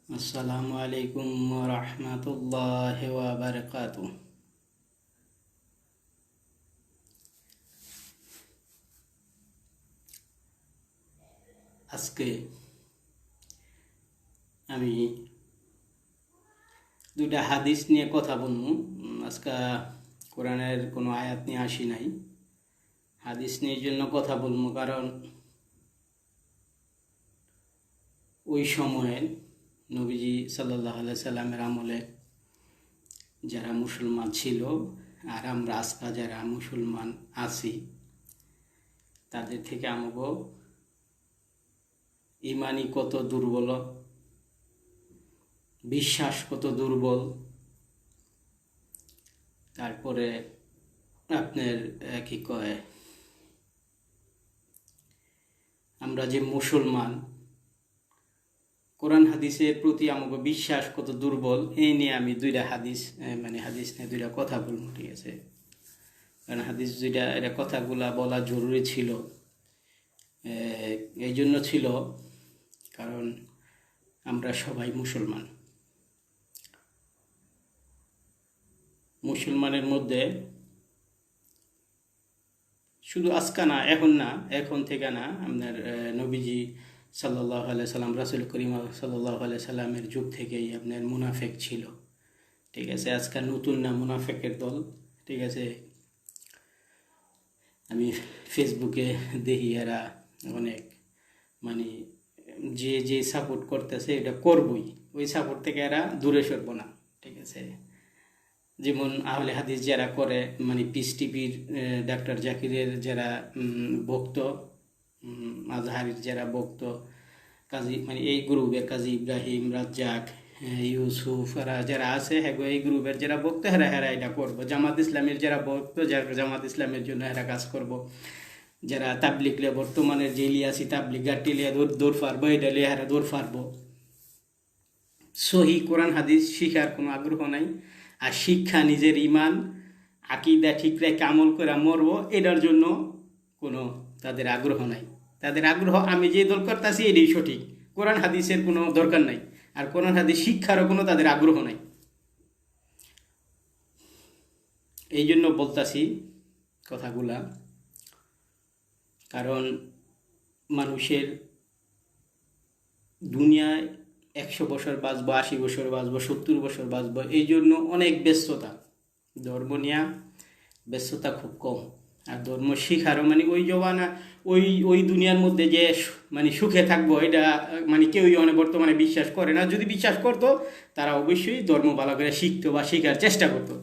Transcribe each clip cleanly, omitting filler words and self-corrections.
আসসালামু আলাইকুম ওয়া রাহমাতুল্লাহি ওয়া বারাকাতুহু। আজকে আমি দুইটা হাদিস নিয়ে কথা বলবো। আজকে কোরআনের কোনো আয়াত নিয়ে আসি নাই, হাদিস নিয়ে এই জন্য কথা বলবো কারণ ওই সময়ে নবীজি সাল্লাল্লাহু আলাইহি সাল্লামের আমলে যারা মুসলমান ছিল আর আমরা আজকে যারা মুসলমান আছি তাদের থেকে আমাকে ইমানি কত দুর্বল, বিশ্বাস কত দুর্বল, তারপরে আপনার কি কয় আমরা যে মুসলমান কোরআন হাদিসের প্রতি আমাকে বিশ্বাস কত দুর্বল, এই নিয়ে আমি দুইটা হাদিস হাদিস নিয়ে দুইটা কথা বলবো, ঠিক আছে? কারণ হাদিস দুইটা এটা কথাগুলা বলা জরুরি ছিল। এই জন্য ছিল কারণ আমরা সবাই মুসলমান। মুসলমানের মধ্যে শুধু আজকা না, এখন থেকে না, আপনার নবীজি সাল্লাল্লাহু আলাইহি সাল্লাম, রাসূল করিম সাল্লাল্লাহু আলাইহি সাল্লামের যুগ থেকেই আপনার মুনাফেক ছিল, ঠিক আছে? আজকাল নতুন না মুনাফেকের দল, ঠিক আছে? আমি ফেসবুকে দেখি এরা অনেক যে যে সাপোর্ট করতেছে এটা করবই, ওই সাপোর্ট থেকে এরা দূরে সরবো না, ঠিক আছে? যেমন আহলে হাদিস যারা করে, পিস টিভির ডাক্তার জাকিরের যারা ভক্ত, আজহারির যারা ভক্ত, কাজী এই গ্রুপের কাজী ইব্রাহিম, রাজ্জাক, ইউসুফ, এরা যারা আছে হ্যাঁ এই গ্রুপের যারা ভক্ত হেরা এটা করবো। জামাত ইসলামের যারা ভক্ত, যারা জামাত ইসলামের জন্য এরা কাজ করব। যারা তাবলিগ লিয়া বর্তমানের যে লিয়াসি তাবলিগ গাটি লিয়া দৌড় ফারবো, এটা লিয়া হেরা দৌড় ফারবো। সহি কোরআন হাদিস শিখার কোনো আগ্রহ নাই, আর শিক্ষা নিজের ইমান আকিদা ঠিক রেখে আমল করে মরবো, এটার জন্য কোনো তাদের আগ্রহ নাই। তাদের আগ্রহ আমি যে দল করতেছি এটাই সঠিক, কোরআন হাদিসের কোনো দরকার নাই, আর কোরআন হাদিস শিক্ষারও কোনো তাদের আগ্রহ নাই। এই জন্য বলতাছি কথাগুলা, কারণ মানুষের দুনিয়ায় 100 বছর বাঁচবো, 80 বছর বাঁচবো, 70 বছর বাঁচবো, এই জন্য অনেক ব্যস্ততা, ধর্ম নিয়ে ব্যস্ততা খুব কম। আর ধর্ম শিখারও ওই জবানা ওই দুনিয়ার মধ্যে যে সুখে থাকবো, এটা কেউই বর্তমানে বিশ্বাস করে না। যদি বিশ্বাস করতো তারা অবশ্যই ধর্ম ভালো করে শিখতো বা শেখার চেষ্টা করতো,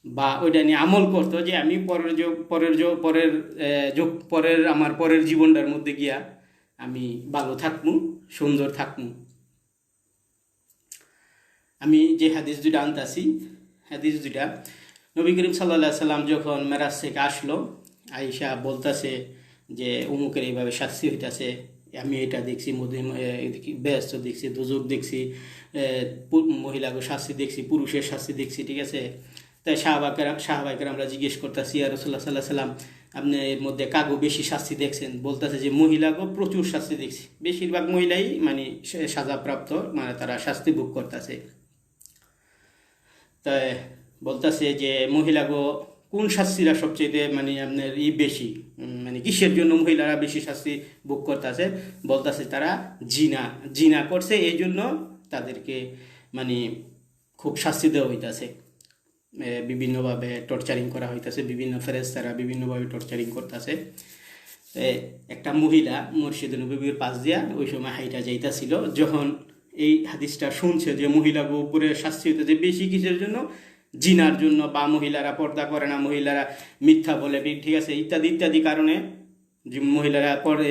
বা ওইটা নিয়ে আমল করতো যে আমি আমার পরের জীবনটার মধ্যে গিয়া আমি ভালো থাকবো, সুন্দর থাকবো। আমি যে হাদিস দুইটা আনতাছি, হাদিস দুইটা নবী করিম সাল্লাল্লাহু আলাইহি সাল্লাম যখন মেরাজ থেকে আসলো, আয়েশা বলতাছে যে অমুকের এইভাবে শাস্তি হইতাছে, আমি এটা দেখছি, ব্যস্ত দেখছি, দুজক দেখছি, মহিলাকে শাস্তি দেখছি, পুরুষের শাস্তি দেখছি, ঠিক আছে? তাই সাহাবাইকের আমরা জিজ্ঞেস করতেছি, ইয়া রাসূলুল্লাহ সাল্লাল্লাহু আলাইহি সাল্লাম, আপনি এর মধ্যে কাগো বেশি শাস্তি দেখছেন? বলতেছে যে মহিলাকেও প্রচুর শাস্তি দেখছি, বেশিরভাগ মহিলাই সাজাপ্রাপ্ত, তারা শাস্তি ভোগ করতেছে। তাই বলতেছে যে মহিলাগো কোন শাস্তিরা সবচেয়ে আপনার বেশি, কিসের জন্য মহিলারা বেশি শাস্তি ভোগ করতেছে? বলতেছে তারা জিনা করছে, এই জন্য তাদেরকে খুব শাস্তি দেওয়া হইতাছে, বিভিন্নভাবে টর্চারিং করা হইতাছে, বিভিন্ন ফেরেশতারা বিভিন্নভাবে টর্চারিং করতেছে। একটা মহিলা মসজিদে নববীর পাশ দিয়া ওই সময় হাইটা যাইতাছিল, যখন এই হাদিসটা শুনছে যে মহিলাকে উপরে শাস্তি হইতেছে বেশি, কিসের জন্য? জিনার জন্য, বা মহিলারা পর্দা করে না, মহিলারা মিথ্যা বলে, ঠিক আছে, ইত্যাদি ইত্যাদি কারণে যে মহিলারা পরে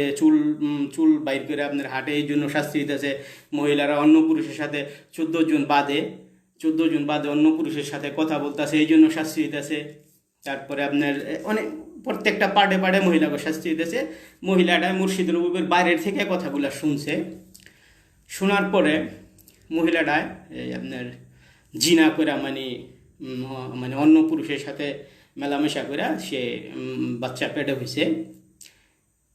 চুল বাইর করে আপনার হাটে, এই জন্য শাস্তি হইতেছে। মহিলারা অন্য পুরুষের সাথে 14 জন বাদে অন্য পুরুষের সাথে কথা বলতেছে, এই জন্য শাস্তি হইতেছে। তারপরে আপনার অনেক প্রত্যেকটা পার্টে মহিলাকে শাস্তি হইতেছে। মহিলাটা মুর্শিদ নববীর বাইরের থেকে কথাগুলো শুনছে, শোনার পরে মহিলাটায় আপনার জিনা করে অন্য পুরুষের সাথে মেলামেশা করে সে বাচ্চা পেটে হয়েছে।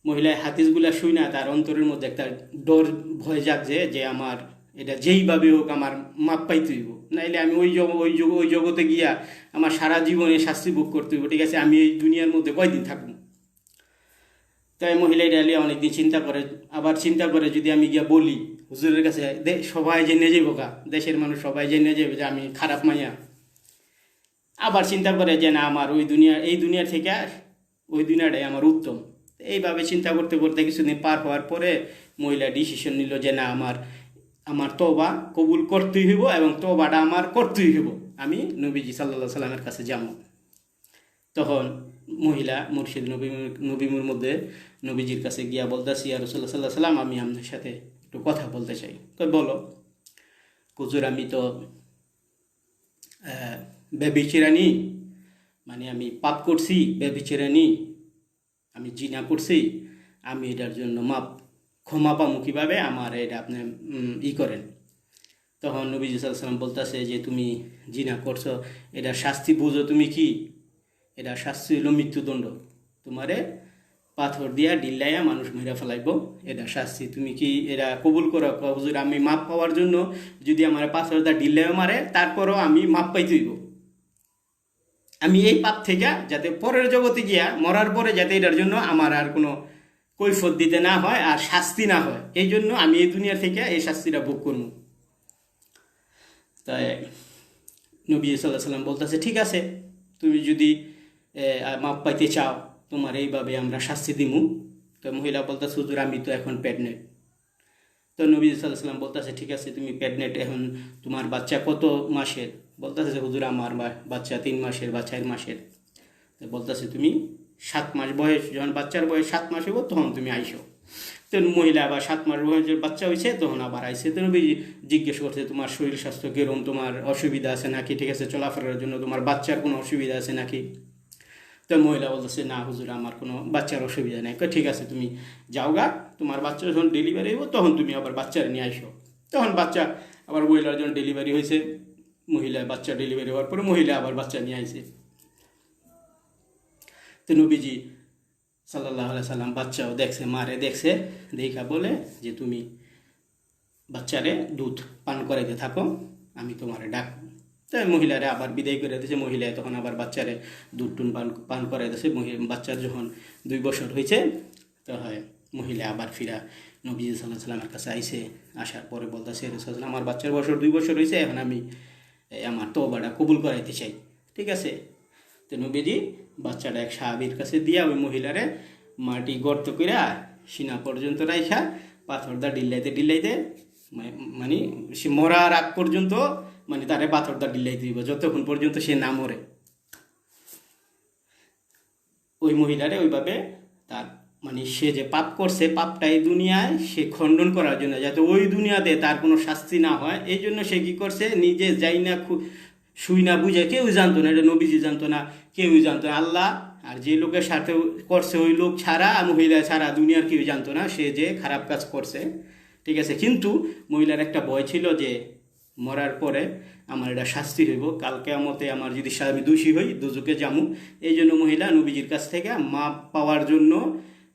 মহিলার হাদিসগুলা শুই না, তার অন্তরের মধ্যে একটা ডর ভয় জাগছে যে আমার এটা যেইভাবে হোক আমার মাপ পাইতে হইব, নাইলে আমি ওই জগতে গিয়া আমার সারা জীবনে শাস্তি ভোগ করতে হইব। ঠিক আছে, আমি এই দুনিয়ার মধ্যে কয়দিন থাকবো? তাই মহিলা এটা নিয়ে অনেকদিন চিন্তা করে, আবার চিন্তা করে যদি আমি গিয়া বলি হুজুরের কাছে, সবাই জেনে যাইব কা, দেশের মানুষ সবাই জেনে যাবে যে আমি খারাপ মাইয়া। আবার চিন্তা করে যে না, আমার এই দুনিয়ার থেকে ওই দুনিয়াটাই আমার উত্তম। এইভাবে চিন্তা করতে করতে কিছুদিন পার হওয়ার পরে মহিলা ডিসিশন নিল যে না, আমার তওবা কবুল করতেই হইব এবং তওবাটা আমার করতেই হইব, আমি নবীজি সাল্লাল্লাহু সাল্লামের কাছে যাব। তখন মহিলা মুর্শিদ নবীর মধ্যে নবীজির কাছে গিয়া বলতেছি, ইয়া রাসূলুল্লাহ সাল্লাল্লাহু আলাইহি সাল্লাম, আমি আপনার সাথে একটু কথা বলতে চাই। বলো। হুজুর, আমি তো ব্যভিচারিণী, মানে আমি পাপ করছি, ব্যভিচারিণী, আমি জিনা করছি, আমি এটার জন্য ক্ষমা পামু কীভাবে, আমার এটা আপনি করেন। তখন নবীজি সাল্লাল্লাহু আলাইহি সাল্লাম বলতেছে যে তুমি জিনা করছো, এটার শাস্তি বুঝো তুমি কি? এটা শাস্তি হইল মৃত্যুদণ্ড, তোমারে পাথর দিয়া ডিল্লাইয়া মানুষ মেরে ফেলাইব, এটা শাস্তি। তুমি কি এটা কবুল করো? হুজুর, আমি মাপ পাওয়ার জন্য যদি আমার পাথর দা ডিল্লাইও মারে, তারপরও আমি মাপ পাইতে হইব। আমি এই পাপ থেকে যাতে পরের জগতে গিয়া মরার পরে যাতে এটার জন্য আমার আর কোনো কৈফত দিতে না হয় আর শাস্তি না হয়, এই জন্য আমি এই দুনিয়ার থেকে এই শাস্তিটা ভোগ করব। তাই নবী সাল্লাল্লাহু আলাইহি সাল্লাম বলতেছে, ঠিক আছে, তুমি যদি মাপ পাইতে চাও, তোমার এইভাবে আমরা শাস্তি দিমু। তো মহিলা বলতেছে, হুজুর, আমি তো এখন প্রেগনেন্ট। তো নবী সাল্লাল্লাহু আলাইহি সাল্লাম বলতেছে, ঠিক আছে, তুমি প্রেগনেন্ট, এখন তোমার বাচ্চা কত মাসের? বলতেছে যে হুজুর, আমার বাচ্চা 3 মাসের বা 4 মাসের। তো বলতেছে, তুমি 7 মাস বয়স, যখন বাচ্চার বয়স 7 মাস হইব তখন তুমি আইসো। তো মহিলা আবার 7 মাস বয়সের বাচ্চা হয়েছে, তখন আবার আইসে। তো নবী জিজ্ঞেস করছে, তোমার শরীর স্বাস্থ্য কিরম, তোমার অসুবিধা আছে নাকি? ঠিক আছে, চলাফেরার জন্য তোমার বাচ্চার কোনো অসুবিধা আছে নাকি? তো মহিলা বলতেছে, না হুজুর, আমার কোনো বাচ্চার অসুবিধা নেই। ঠিক আছে, তুমি যাও গা, তোমার বাচ্চা যখন ডেলিভারি হইব তখন তুমি আবার বাচ্চারা নিয়ে আইসো। তখন বাচ্চা আবার মহিলার যখন ডেলিভারি হয়েছে, বাচ্চা ডেলিভারি হওয়ার পরে মহিলা আবার বাচ্চা নিয়ে আইছে। তো নবীজি সাল্লাল্লাহু আলাইহি সাল্লাম বাচ্চাও দেখছে, মারে দেখছে, দেখা বলে যে তুমি বাচ্চারে দুধ পান করাইতে থাকো, আমি তোমারে ডাক। তাই মহিলারে আবার বিদায় করে দিয়েছে। মহিলা তখন আবার বাচ্চারে দুধ টুন পান করাই দিয়েছে। বাচ্চার যখন 2 বছর হয়েছে, তো হয় মহিলা আবার ফিরা নবী সাল্লাল্লাহু আলাইহি সাল্লামের কাছে আইসে। আসার পরে বলতেছে, রাসূলুল্লাহ, আমার বাচ্চার বয়স 2 বছর হয়েছে, এখন আমি আমার তওবাটা কবুল করাইতে চাই। ঠিক আছে। তো নবীজি বাচ্চাটা এক সাহাবীর কাছে দিয়া ওই মহিলারে মাটি গর্ত কইরা সিনা পর্যন্ত রাইখা পাথরদা ডিল্লাইতে মানে সে মরার আগ পর্যন্ত মানে তারে পাথরদা ডিল্লাইতে দিব, যতক্ষণ পর্যন্ত সে না মরে। ওই মহিলারে ওইভাবে তার মানে সে যে পাপ করছে, পাপটা এই দুনিয়ায় সে খণ্ডন করার জন্য, যাতে ওই দুনিয়াতে তার কোনো শাস্তি না হয়, এই জন্য সে কি করছে, নিজে যাই না শুই না বুঝে, কেউই জানতো না, এটা নবীজি জানতো না, কেউই জানতো না, আল্লাহ আর যে লোকের সাথে করছে ওই লোক ছাড়া, মহিলা ছাড়া দুনিয়ার কেউ জানতো না সে যে খারাপ কাজ করছে। ঠিক আছে, কিন্তু মহিলার একটা ভয় ছিল যে মরার পরে আমার এটা শাস্তি হইব, কাল কিয়ামতে আমার যদি আমি দোষী হই দোজখে যামু। এই জন্য মহিলা নবীজির কাছ থেকে মাপ পাওয়ার জন্য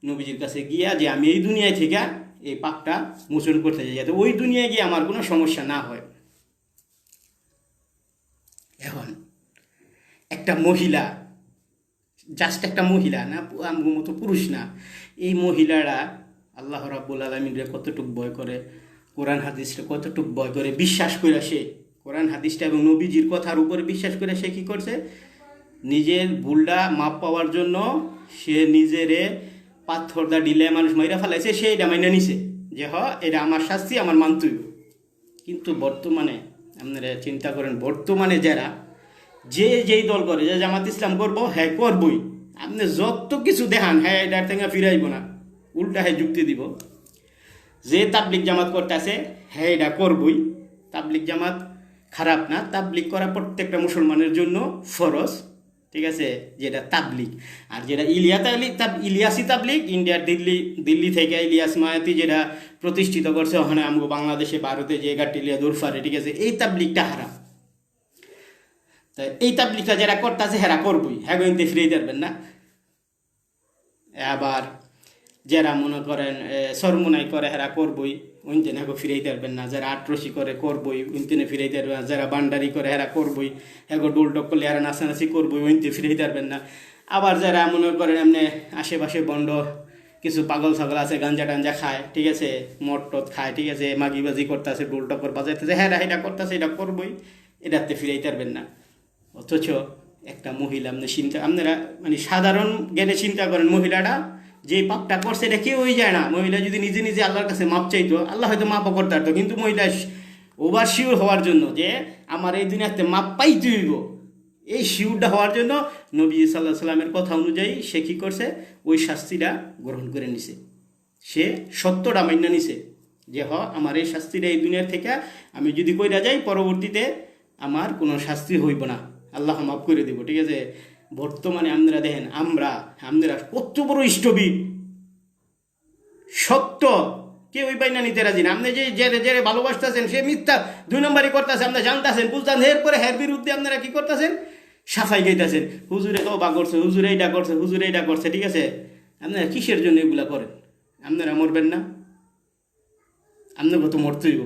নবীজির কাছে গিয়া যে আমি এই দুনিয়ায় থেকে এই পাপটা মোচন করতে চাই, যাতে ওই দুনিয়ায় গিয়ে আমার কোনো সমস্যা না হয়। এখন একটা মহিলা, জাস্ট একটা মহিলা না, আমার মতো পুরুষ না, এই মহিলারা আল্লাহ রাব্বুল আলামিনরে কতটুক ভয় করে, কোরআন হাদিসটা কতটুক ভয় করে, বিশ্বাস করে সে কোরআন হাদিসটা এবং নবীজির কথার উপরে বিশ্বাস করে সে কী করছে, নিজের ভুলটা মাপ পাওয়ার জন্য সে নিজেরে পাথরদা ডিলে মানুষ মাইরা ফেলাইছে, সে এটা মাইনা নিছে যে এটা আমার শাস্তি, আমার মানতেই। কিন্তু বর্তমানে আপনারা চিন্তা করেন, বর্তমানে যারা যেই দল করে, যে জামাত ইসলাম করবো, হ্যাঁ করবই, আপনি যত কিছু দেখান, হ্যাঁ এটার থেকে ফিরাইব না, উল্টা হ্যাঁ যুক্তি দিব। যে তাবলিগ জামাত করতেছে, হ্যাঁ এটা করবই, তাবলিগ জামাত খারাপ না, তাবলিগ করা প্রত্যেকটা মুসলমানের জন্য ফরজ। ঠিক আছে, যেটা তাবলিগ। আর যেটা ইলিয়াসি তাবলিগ, ইন্ডিয়ার দিল্লি থেকে ইলিয়াস মায়াতি যেটা প্রতিষ্ঠিত করছে, ওখানে আমগো বাংলাদেশে ভারতে যে গাটিলিয়া দূরফারে, ঠিক আছে, এই তাবলিগটা হারাম। তাই এই তাবলিগটা যারা করতেছে হেরা করবই, হ্যাঁ গইতে ফিরে পারবেন না। আবার যারা মনে করেন সরমুনাই করে হেরা করবই ওইতেনে ফিরাইতে পারবেন না, যারা আটরসি করে করবই ওইতেনে ফিরাইতে পারবেন না, যারা বান্ডারি করে হেরা করবই, এগো ডোলটক করলে এরা নাচানাচি করবই ওইতে ফিরাইতে পারবেন না। আবার যারা মনে করেন এমনি আশেপাশে বন্ড কিছু পাগল ছাগল আছে, গাঞ্জা টাঞ্জা খায়, ঠিক আছে, মদ টদ খায়, ঠিক আছে, মাগিবাজি করতেছে, ডোল টক্কর বাজাইতেছে, হ্যাঁ এটা করতেছে, এটা করবই, এটাতে ফিরাইতে পারবেন না। অথচ একটা মহিলা আপনি চিন্তা, আপনারা মানে সাধারণ জ্ঞানে চিন্তা করেন, মহিলাটা যে পাপটা করছে এটা কেউই যায় না। মহিলা যদি নিজে নিজে আল্লাহর কাছে মাপ চাইতো, আল্লাহ হয়তো মাপও করতে পারতো, কিন্তু মহিলা ওভার শিওর হওয়ার জন্য যে আমার এই দুনিয়াতে মাপ পাইতে হইব, এই শিউরটা হওয়ার জন্য নবী সাল্লাহ সাল্লামের কথা অনুযায়ী সে কী করছে, ওই শাস্তিটা গ্রহণ করে নিছে। সে সত্যটা মান্য নিছে যে আমার এই শাস্তিটা এই দুনিয়ার থেকে আমি যদি কইরা যাই পরবর্তীতে আমার কোনো শাস্তি হইব না, আল্লাহ মাফ করে দেব, ঠিক আছে। বর্তমানে আপনারা দেখেন আপনারা কত বড় ইষ্টবিদ, সত্য কেউই বাইনা নিতে রাজি না। আপনি যে ভালোবাসতেছেন সে মিথ্যা 2 নম্বরই করতেছে, আপনি জানতেছেন বুঝতেন, এরপরে হের বিরুদ্ধে আপনারা কি করতেছেন, সাফাই গাইতেছেন, হুজুরে তওবা করছে, হুজুরে এইটা করছে, হুজুরে এইটা করছে, ঠিক আছে। আপনারা কিসের জন্য এগুলা করেন? আপনারা মরবেন না? আপনাকে তো মরতেইব।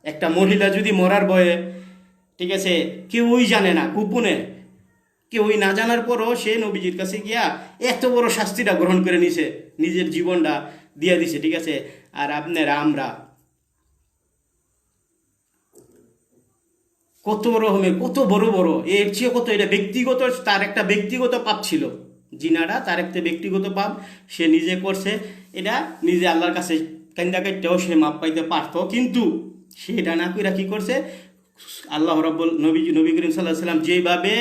একটা মহিলা যদি মরার ভয়ে, ঠিক আছে, কেউই জানে না, গোপনে কেউই না জানার পরও সে নবীজির কাছে গিয়া এত বড় শাস্তিটা গ্রহণ করে নিছে, নিজের জীবনটা দিয়ে দিছে, ঠিক আছে। আর আপনারা আমরা কত রকমের কত বড় বড়, এর চেয়ে কত, এটা ব্যক্তিগত, তার একটা ব্যক্তিগত পাপ ছিল, জিনাটা তার একটা ব্যক্তিগত পাপ, সে নিজে করছে, এটা নিজে আল্লাহর কাছে কান্দা কাটতেও সে মাপ পাইতে পারত, কিন্তু সে এটা না কইরা কি করছে, আল্লাহ রাব্বুল নবী করিম সাল্লাল্লাহু আলাইহি সাল্লাম যেভাবে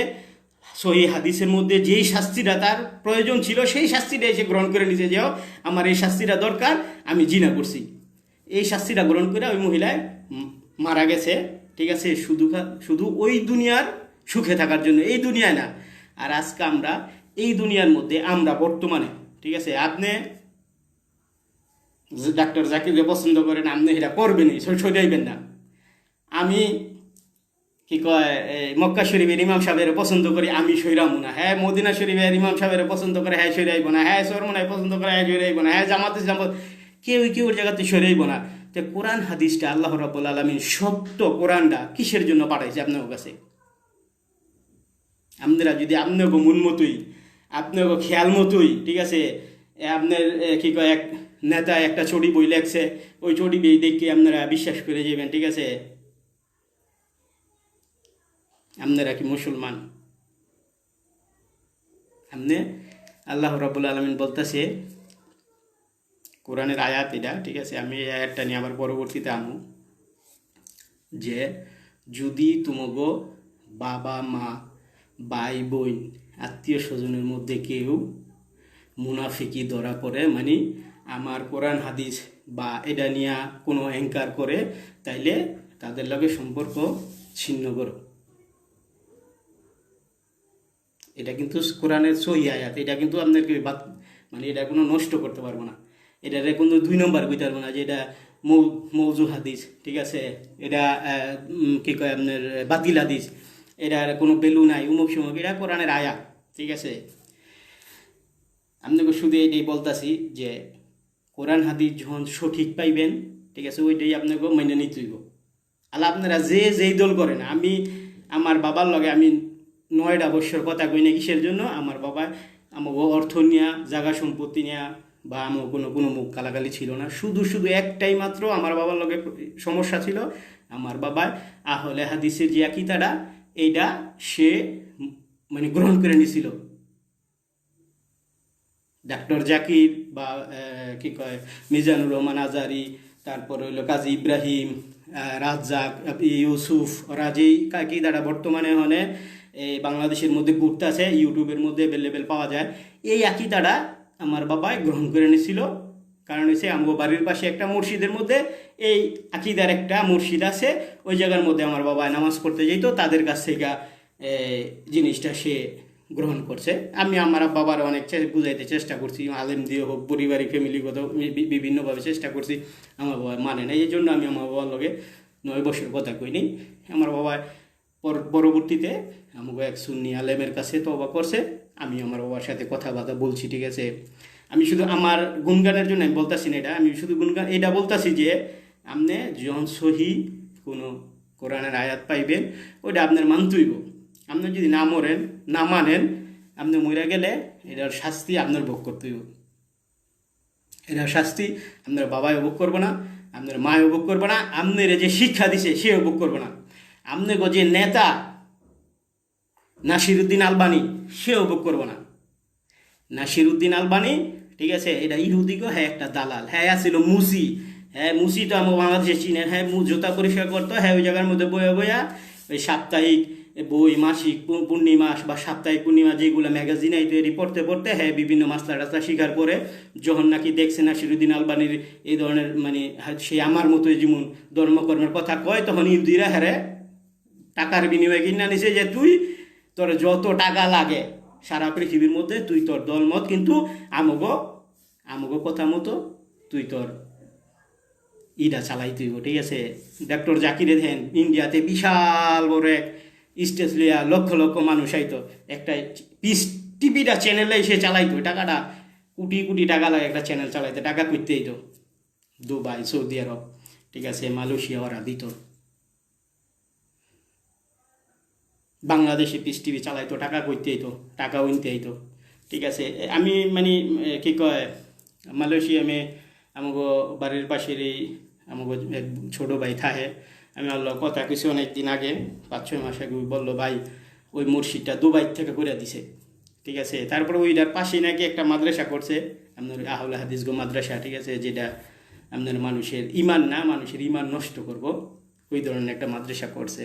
সহি হাদিসের মধ্যে যেই শাস্তিটা তার প্রয়োজন ছিল সেই শাস্তিটা এসে গ্রহণ করে নিছে, যে আমার এই শাস্তিটা দরকার, আমি জিনা করছি, এই শাস্তিটা গ্রহণ করে ওই মহিলায় মারা গেছে, ঠিক আছে, শুধু ওই দুনিয়ার সুখে থাকার জন্য, এই দুনিয়ায় না। আর আজকে আমরা এই দুনিয়ার মধ্যে আমরা বর্তমানে, ঠিক আছে, আপনি ডাক্তার জাকিরকে পছন্দ করেন, আপনি এটা করবেনই, সইটাইবেন না। আমি কি কয় মক্কা শরীফের ইমাম সাহেবের পছন্দ করি, আমি সইরামু না। হ্যাঁ মদিনা শরীফের ইমাম সাহেবের পছন্দ করে, হ্যাঁ সইরাইব না। হ্যাঁ সরমনায় পছন্দ করে, হ্যাঁ সইরাইব না। হ্যাঁ জামাত ইসলাম, কেউ জায়গাতে সইরাইব না। তো কোরআন হাদিসটা আল্লাহ রাব্বুল আলামিন সত্য কোরআনটা কিসের জন্য পাঠাইছে আপনার কাছে? আপনারা যদি আপনার মন মতোই, আপনার খেয়াল মতোই, ঠিক আছে, আপনার কি কয় এক নেতা একটা ছড়ি বই লেখছে, ওই ছড়ি বই দেখে আপনারা বিশ্বাস করে যাবেন, ঠিক আছে। আপনারা কি মুসলমান? আপনি আল্লাহ রাব্বুল আলামিন বলতেছে কোরআনের আয়াত এটা, ঠিক আছে, আমি এই আয়াতটা নিয়ে আবার পরবর্তীতে আনবো, যে যদি তোমাগো বাবা মা ভাই বোন আত্মীয় স্বজনের মধ্যে কেউ মুনাফিকি ধরা পড়ে, মানে আমার কোরআন হাদিস বা এটা নিয়ে কোনো অ্যাঙ্কার করে, তাইলে তাদের লগে সম্পর্ক ছিন্ন করো। এটা কিন্তু কোরআনের সহি আয়াত, এটা কিন্তু আপনাকে মানে এটা কোনো নষ্ট করতে পারবো না, এটারে কোনো 2 নম্বর কইতে পারবো না যে এটা মৌজু হাদিস, ঠিক আছে, এটা কি কয় আপনার বাতিল হাদিস, এটার কোনো ভ্যালু নাই, উমুক সুমুক, এটা কোরআনের আয়াত, ঠিক আছে। আপনাকে শুধু এটাই বলতেছি যে কোরআন হাদিস যখন সঠিক পাইবেন, ঠিক আছে, ওইটাই আপনাকে মেনে নিতে হইব। আল্লাহ আপনারা যেই দল করেন, আমি আমার বাবার লগে আমি 9টা বৎসর কথা কই না, কিসের জন্য? আমার বাবা আমাকে অর্থ নিয়া, জায়গা সম্পত্তি নিয়া বা আমার কোনো মুখ কালাকালি ছিল না, শুধু একটাই মাত্র আমার বাবার লগে সমস্যা ছিল, আমার বাবা আহলে হাদিসের যে আকীদাটা এইটা সে মানে গ্রহণ করে নিছিল। ডাক্তার জাকির বা কি কয় মিজানুর রহমান আজারি, তারপর হইলো কাজী ইব্রাহিম, রাজ্জাক, ইউসুফ, রাজি আকীদাটা বর্তমানে হনে এই বাংলাদেশের মধ্যে ঘুরতে আছে, ইউটিউবের মধ্যে অ্যাভেলেবেল পাওয়া যায়। এই আকীদাটা আমার বাবাই গ্রহণ করে নিয়েছিল, কারণ হচ্ছে আমার বাড়ির পাশে একটা মসজিদের মধ্যে এই আকীদার একটা মসজিদ আছে, ওই জায়গার মধ্যে আমার বাবা নামাজ পড়তে যেত, তাদের কাছ থেকে জিনিসটা সে গ্রহণ করছে। আমি আমার বাবার অনেক বুঝাইতে চেষ্টা করছি, আলেম দিয়ে হোক, পরিবারিক ফ্যামিলিগত বিভিন্নভাবে চেষ্টা করছি, আমার বাবা মানে না, এই জন্য আমি আমার বাবার লগে 9 বছর কথা কইনি। আমার বাবা পরবর্তীতে আমাকে এক সুন্নি আলেমের কাছে তওবা করছে, আমি আমার বাবার সাথে কথাবার্তা বলছি, ঠিক আছে। আমি শুধু আমার গুণগানের জন্য আমি বলতাছি না, এটা আমি শুধু গুণগান এটা বলতাছি যে আপনি যখন সহি কোনো কোরআনের আয়াত পাইবেন ওইটা আপনার মানতেইব। আপনি যদি না মরেন, না মানেন, আপনি মরে গেলে এটার শাস্তি আপনার ভোগ করতে হইব। এটার শাস্তি আপনার বাবাই ভোগ করবো না, আপনার মায়ও ভোগ করবো না, আপনার যে শিক্ষা দিছে সেও ভোগ করবো না, আপনার যে নেতা নাসিরুদ্দিন আলবানি সেও ভোগ করবো না। নাসিরুদ্দিন আলবানি, ঠিক আছে, এটা ইহুদিগো, হ্যাঁ একটা দালাল, হ্যাঁ আসছিল মুসি, হ্যাঁ মুসি তো আমার বাংলাদেশে চিনেন, হ্যাঁ জুতা পরিষ্কার করতো, হ্যাঁ ওই জায়গার মধ্যে বইয়া বইয়া ওই সাপ্তাহিক বই, মাসিক পূর্ণিমাস বা সাপ্তাহিক পূর্ণিমা যেগুলো ম্যাগাজিন আইতো এটি পড়তে পড়তে হ্যাঁ বিভিন্ন মাসলা টাসলা শিকার করে যখন নাকি দেখছে নাসিরুদ্দিন আলবানির এই ধরনের মানে সে আমার মতোই যেমন ধর্মকর্মের কথা কয়, তখন ইহুদিরা হ্যাঁ টাকার বিনিময়ে কিনা নিছে যে তুই তোর যত টাকা লাগে সারা পৃথিবীর মধ্যে তুই তোর দলমত কিন্তু আমগো কথা মতো তুই তোর ইটা চালাই তুইব, ঠিক আছে। ডক্টর জাকিরে দেন ইন্ডিয়াতে বিশাল বড় এক স্টেজ লিয়া লক্ষ লক্ষ মানুষ আইতো, একটা পিস টিভিটা চ্যানেলে সে চালাইতো, টাকাটা কোটি কোটি টাকা লাগে একটা চ্যানেল চালাইতে, টাকা করতে দিত দুবাই, সৌদি আরব, ঠিক আছে, মালয়েশিয়া ওরা দিত। বাংলাদেশে পিস টিভি চালাইতো, টাকা করতে হইতো, টাকা উনতে হইতো, ঠিক আছে। আমি মানে কি কয় মালয়েশিয়া আমাগো বাড়ির পাশের এই আমাগো এক ছোটো ভাই থাহে, আমি আল্লাহ কথা কিছু অনেক দিন আগে 5-6 মাস আগে বললো ভাই ওই মসজিদটা দুবাই থেকে করে দিছে, ঠিক আছে। তারপরে ওইটার পাশেই নাকি একটা মাদ্রাসা করছে আপনার আহলে হাদিস গো মাদ্রাসা, ঠিক আছে, যেটা আপনার মানুষের ইমান নষ্ট করব ওই ধরনের একটা মাদ্রাসা করছে।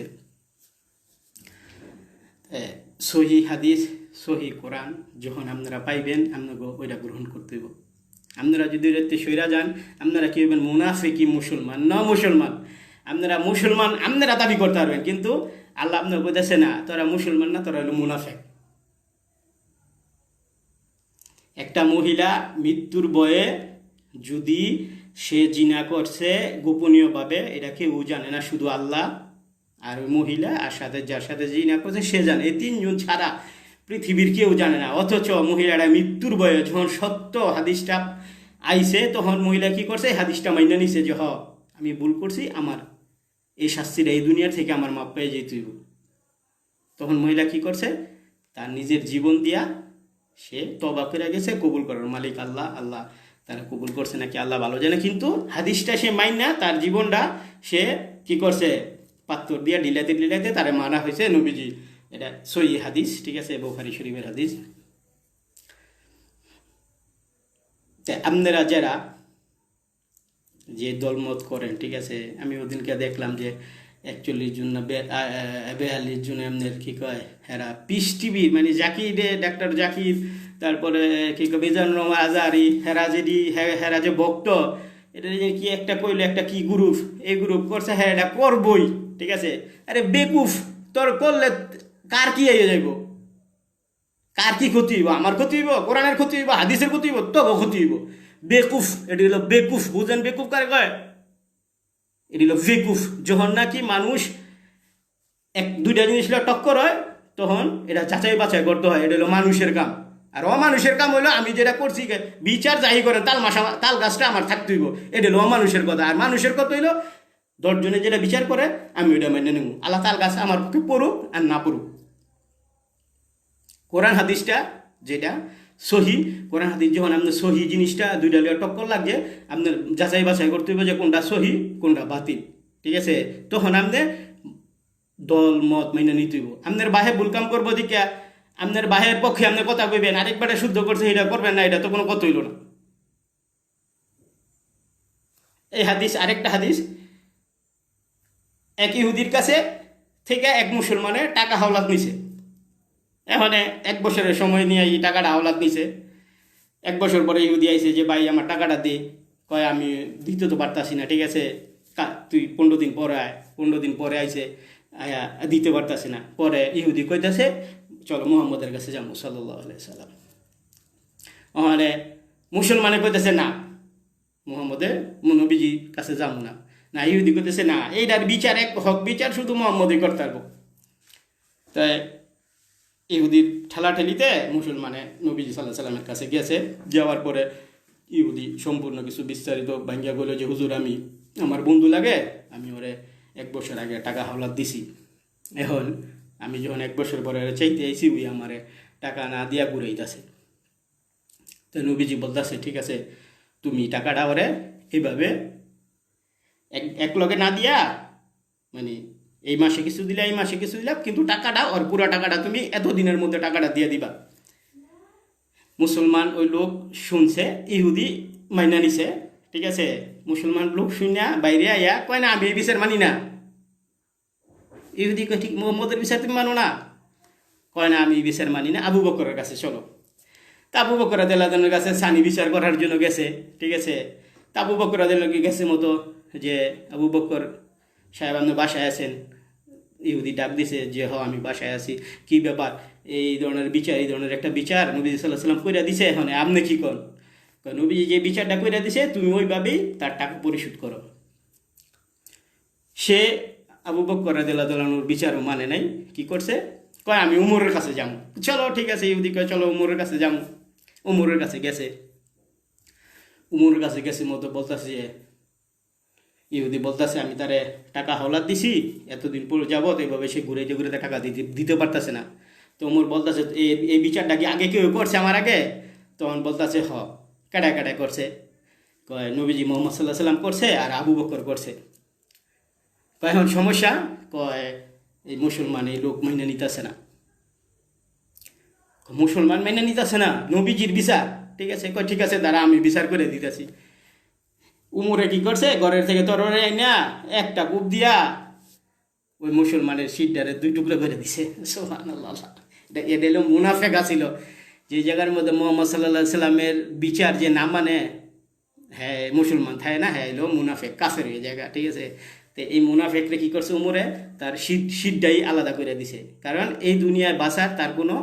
সহি হাদিস, সহি কোরআন যখন আপনারা পাইবেন আপনাকে ওইটা গ্রহণ করতে হইব। আপনারা যদি ওইটাতে সইরা যান আপনারা কি হইবেন মুনাফিকি মুসলমান, ন মুসলমান। আপনারা মুসলমান আপনারা দাবি করতে পারবেন, কিন্তু আল্লাহ আপনার বলতেছে না তোরা মুসলমান না, তোরা হলো মুনাফিক। একটা মহিলা মৃত্যুর বয়ে যদি সে জিনা করছে গোপনীয়ভাবে, এটা কেউ জানে না, শুধু আল্লাহ আর ওই মহিলা আর যার সাথে জিনা করছে সে জানে, এই 3 জন ছাড়া পৃথিবীর কেউ জানে না। অথচ মহিলাটা মৃত্যুর বয়ে যখন সত্য হাদিসটা আইছে তখন মহিলা কি করছে, হাদিসটা মাইনা নিছে যে আমি ভুল করছি, আমার এই শাস্তিটা এই দুনিয়ার থেকে আমার মাপ পেয়ে যেতে। তখন মহিলা কি করছে, তার নিজের জীবন দিয়া সে তওবা করে গেছে, কবুল করার মালিক আল্লাহ, আল্লাহ তারা কবুল করছে নাকি আল্লাহ ভালো জানে। কিন্তু হাদিসটা সে মাইনা তার জীবনটা সে কি করছে, পাত্তর দিয়া ঢিলাইতে তারে মানা হয়েছে নবীজি, এটা সহিহ হাদিস, ঠিক আছে, বুখারী শরীফের হাদিস। আপনারা যারা যে দলমত করেন, ঠিক আছে, আমি ওদিনকে দেখলাম যে 41 জন না 42 জন আপনার কি কয় হেরা পিস টিভি মানে জাকিরে ডাক্তার জাকির, তারপরে কি কয় মিজানুর রহমান আজহারি, হেরা যে ভক্ত, এটা কি একটা কইলো একটা কি গ্রুপ, এই গ্রুপ করছে, হ্যাঁ এটা করবই, ঠিক আছে। আরে বেকুফ, তোর করলে কার কি হয়ে যাইব, কার কি ক্ষতি হইব, আমার ক্ষতি হইব, কোরআনের ক্ষতি হইব, হাদিসের ক্ষতি হইব, তবে ক্ষতি হইব। বেকুফ, এটি হলো বেকুফ, বুঝেন বেকুফ কারে কয়, এটি হলো বেকুফ। যখন নাকি মানুষ 1-2টা জিনিস টক্কর হয় তখন এটা যাচাই বাছাই করতে হয়, এটা হলো মানুষের কাম। আর অমানুষের কাম হইলো আমি যেটা করছি বিচার যাই করেন তাল গাছটা আমার থাকতে হইব, এটা হলো অমানুষের কথা। আর মানুষের কথা হইলো 10 জনে যেটা বিচার করে আমি ওইটা মেনে নেব, আল্লাহ তাল গাছ আমার পক্ষে পড়ুক আর না পড়ুক। কোরআন হাদিসটা যেটা সহি, কোরআন হাদিস যখন আপনার সহি জিনিসটা 2টা লিয়ে টক্কর লাগে, আপনার যাচাই বাছাই করতে হবে যে কোনটা সহি কোনটা বাতিল, ঠিক আছে। তখন আপনি দল মত মাইনে নিতে হইব। আপনার বাহে ভুল কাম করবো দিকে আপনার বাহের পক্ষে আপনি কথা কইবেন, আরেকবারে শুদ্ধ করছে এটা করবেন না, এটা তো কোনো কথা হইল না। এই হাদিস, আরেকটা হাদিস, এক ইহুদির কাছে থেকে এক মুসলমানের টাকা হাওলাত নিছে। এখন 1 বছরের সময় নিয়ে এই টাকাটা হাওলাত নিছে। 1 বছর পরে ইহুদি আইছে যে ভাই আমার টাকাটা দে, কয় আমি দিতে তো পারতাছি না, ঠিক আছে, তুই 15 দিন পরে আয়। 15 দিন পরে আইছে, দিতে পারতাছি না। পরে ইহুদি কইতাছে চলো মুহাম্মদের কাছে যাবো সাল্লাল্লাহু আলাইহি সাল্লাম। ওখানে মুসলমানে কইতেছে না, মুহাম্মদের নবীজির কাছে যাবো না। না, ইহুদি কইতেছে না, এইটার বিচার এক হক বিচার শুধু মুহাম্মদই করতে পারবো। তাই ইহুদির ঠেলাঠেলিতে মুসলমানে নবীজি সাল্লাহ সাল্লামের কাছে গেছে। যাওয়ার পরে ইহুদি সম্পূর্ণ কিছু বিস্তারিত ভাঙ্গিয়া বলে যে হুজুর আমার বন্ধু লাগে, আমি ওরে 1 বছর আগে টাকা হাওলাত দিছি, এখন আমি যখন 1 বছর পরে চাইতে আইছি ওই আমারে টাকা না দিয়া ঘুরাইতেছে। তো নবীজি বলতেছে ঠিক আছে তুমি টাকাটা ওরে এইভাবে এক লগে না দিয়া মানে এই মাসে কিছু দিলে এই মাসে কিছু দিলাম, কিন্তু টাকাটা ওর পুরো টাকাটা তুমি এতদিনের মধ্যে টাকাটা দিয়ে দিবা। মুসলমান ওই লোক শুনছে, ইহুদি মাইনা নিছে, ঠিক আছে। মুসলমান লোক শুনিয়া বাইরে আইয়া কয় না আমি এই বিচার মানি না। ইহুদি কয় ঠিক মোহাম্মদের বিচার তুমি মানো না? কয় না আমি এই বিচার মানি না, আবু বকরের কাছে চলো। তা আবু বকর রাদিয়াল্লাহু কাছে সানি বিচার করার জন্য গেছে, ঠিক আছে। তা আবু বকর রাদিয়াল্লাহু গেছে মতো যে আবু বকর সাহেব আপনি বাসায় আছেন। ইহুদি ডাক দিছে যে আমি বাসায় আছি, কি ব্যাপার, এই ধরনের বিচার, এই ধরনের একটা বিচার নবী সাল্লাল্লাহু আলাইহি ওয়াসাল্লাম কইরা দিছে, এখন আপনি কি করেন? নবী যে বিচারটা কইরা দিছে তুমি ওইভাবেই তার টাকা পরিশোধ করো। সে আবু বকর রাদিয়াল্লাহু তাআলার বিচারও মানে নাই, কি করছে, কয় আমি উমরের কাছে যাবো। চলো ঠিক আছে, ইহুদি কয় চলো উমরের কাছে যাবো। উমরের কাছে গেছে। উমরের কাছে গেছে মতো বলতেছে যে ইহুদি বলতেছে আমি তারে টাকা হাওলাত দিছি, এতদিন পর যাবত এইভাবে সে ঘুরে ঘুরে টাকা দিতে পারতেছে না। তো উমর বলতেছে এই বিচারটা কি আগে কেউ করছে আমার আগে? তখন বলতেছে কাটায় কাটায় করছে। কয় নবীজি মোহাম্মদ সাল্লাহ সাল্লাম করছে আর আবু বকর করছে। কয় এখন সমস্যা, কয় এই মুসলমান এই লোক মেনে নিতেছে না। মুসলমান মেনে নিতেছে না নবীজির বিচার, ঠিক আছে। কয় ঠিক আছে দাঁড়া আমি বিচার করে দিতেছি। উমরে কি করছে, ঘরের থেকে তরবারি আইনা একটা কূপ দিয়া ওই মুসলমানের সিটটারে 2 টুকরো করে দিছে। সুবহানাল্লাহ। এটা হলো মুনাফেক আছিল, যে জায়গার মধ্যে মোহাম্মদ সাল্লাল্লাহু সাল্লামের বিচার যে না মানে হ্যাঁ মুসলমান থাকে না, হ্যাঁ এলো মুনাফেক কাফের এই জায়গা, ঠিক আছে। তো এই মুনাফেকরে কি করছে উমরে, তার সিটটাই আলাদা করে দিছে, কারণ এই দুনিয়ায় বাঁচার তার কোনো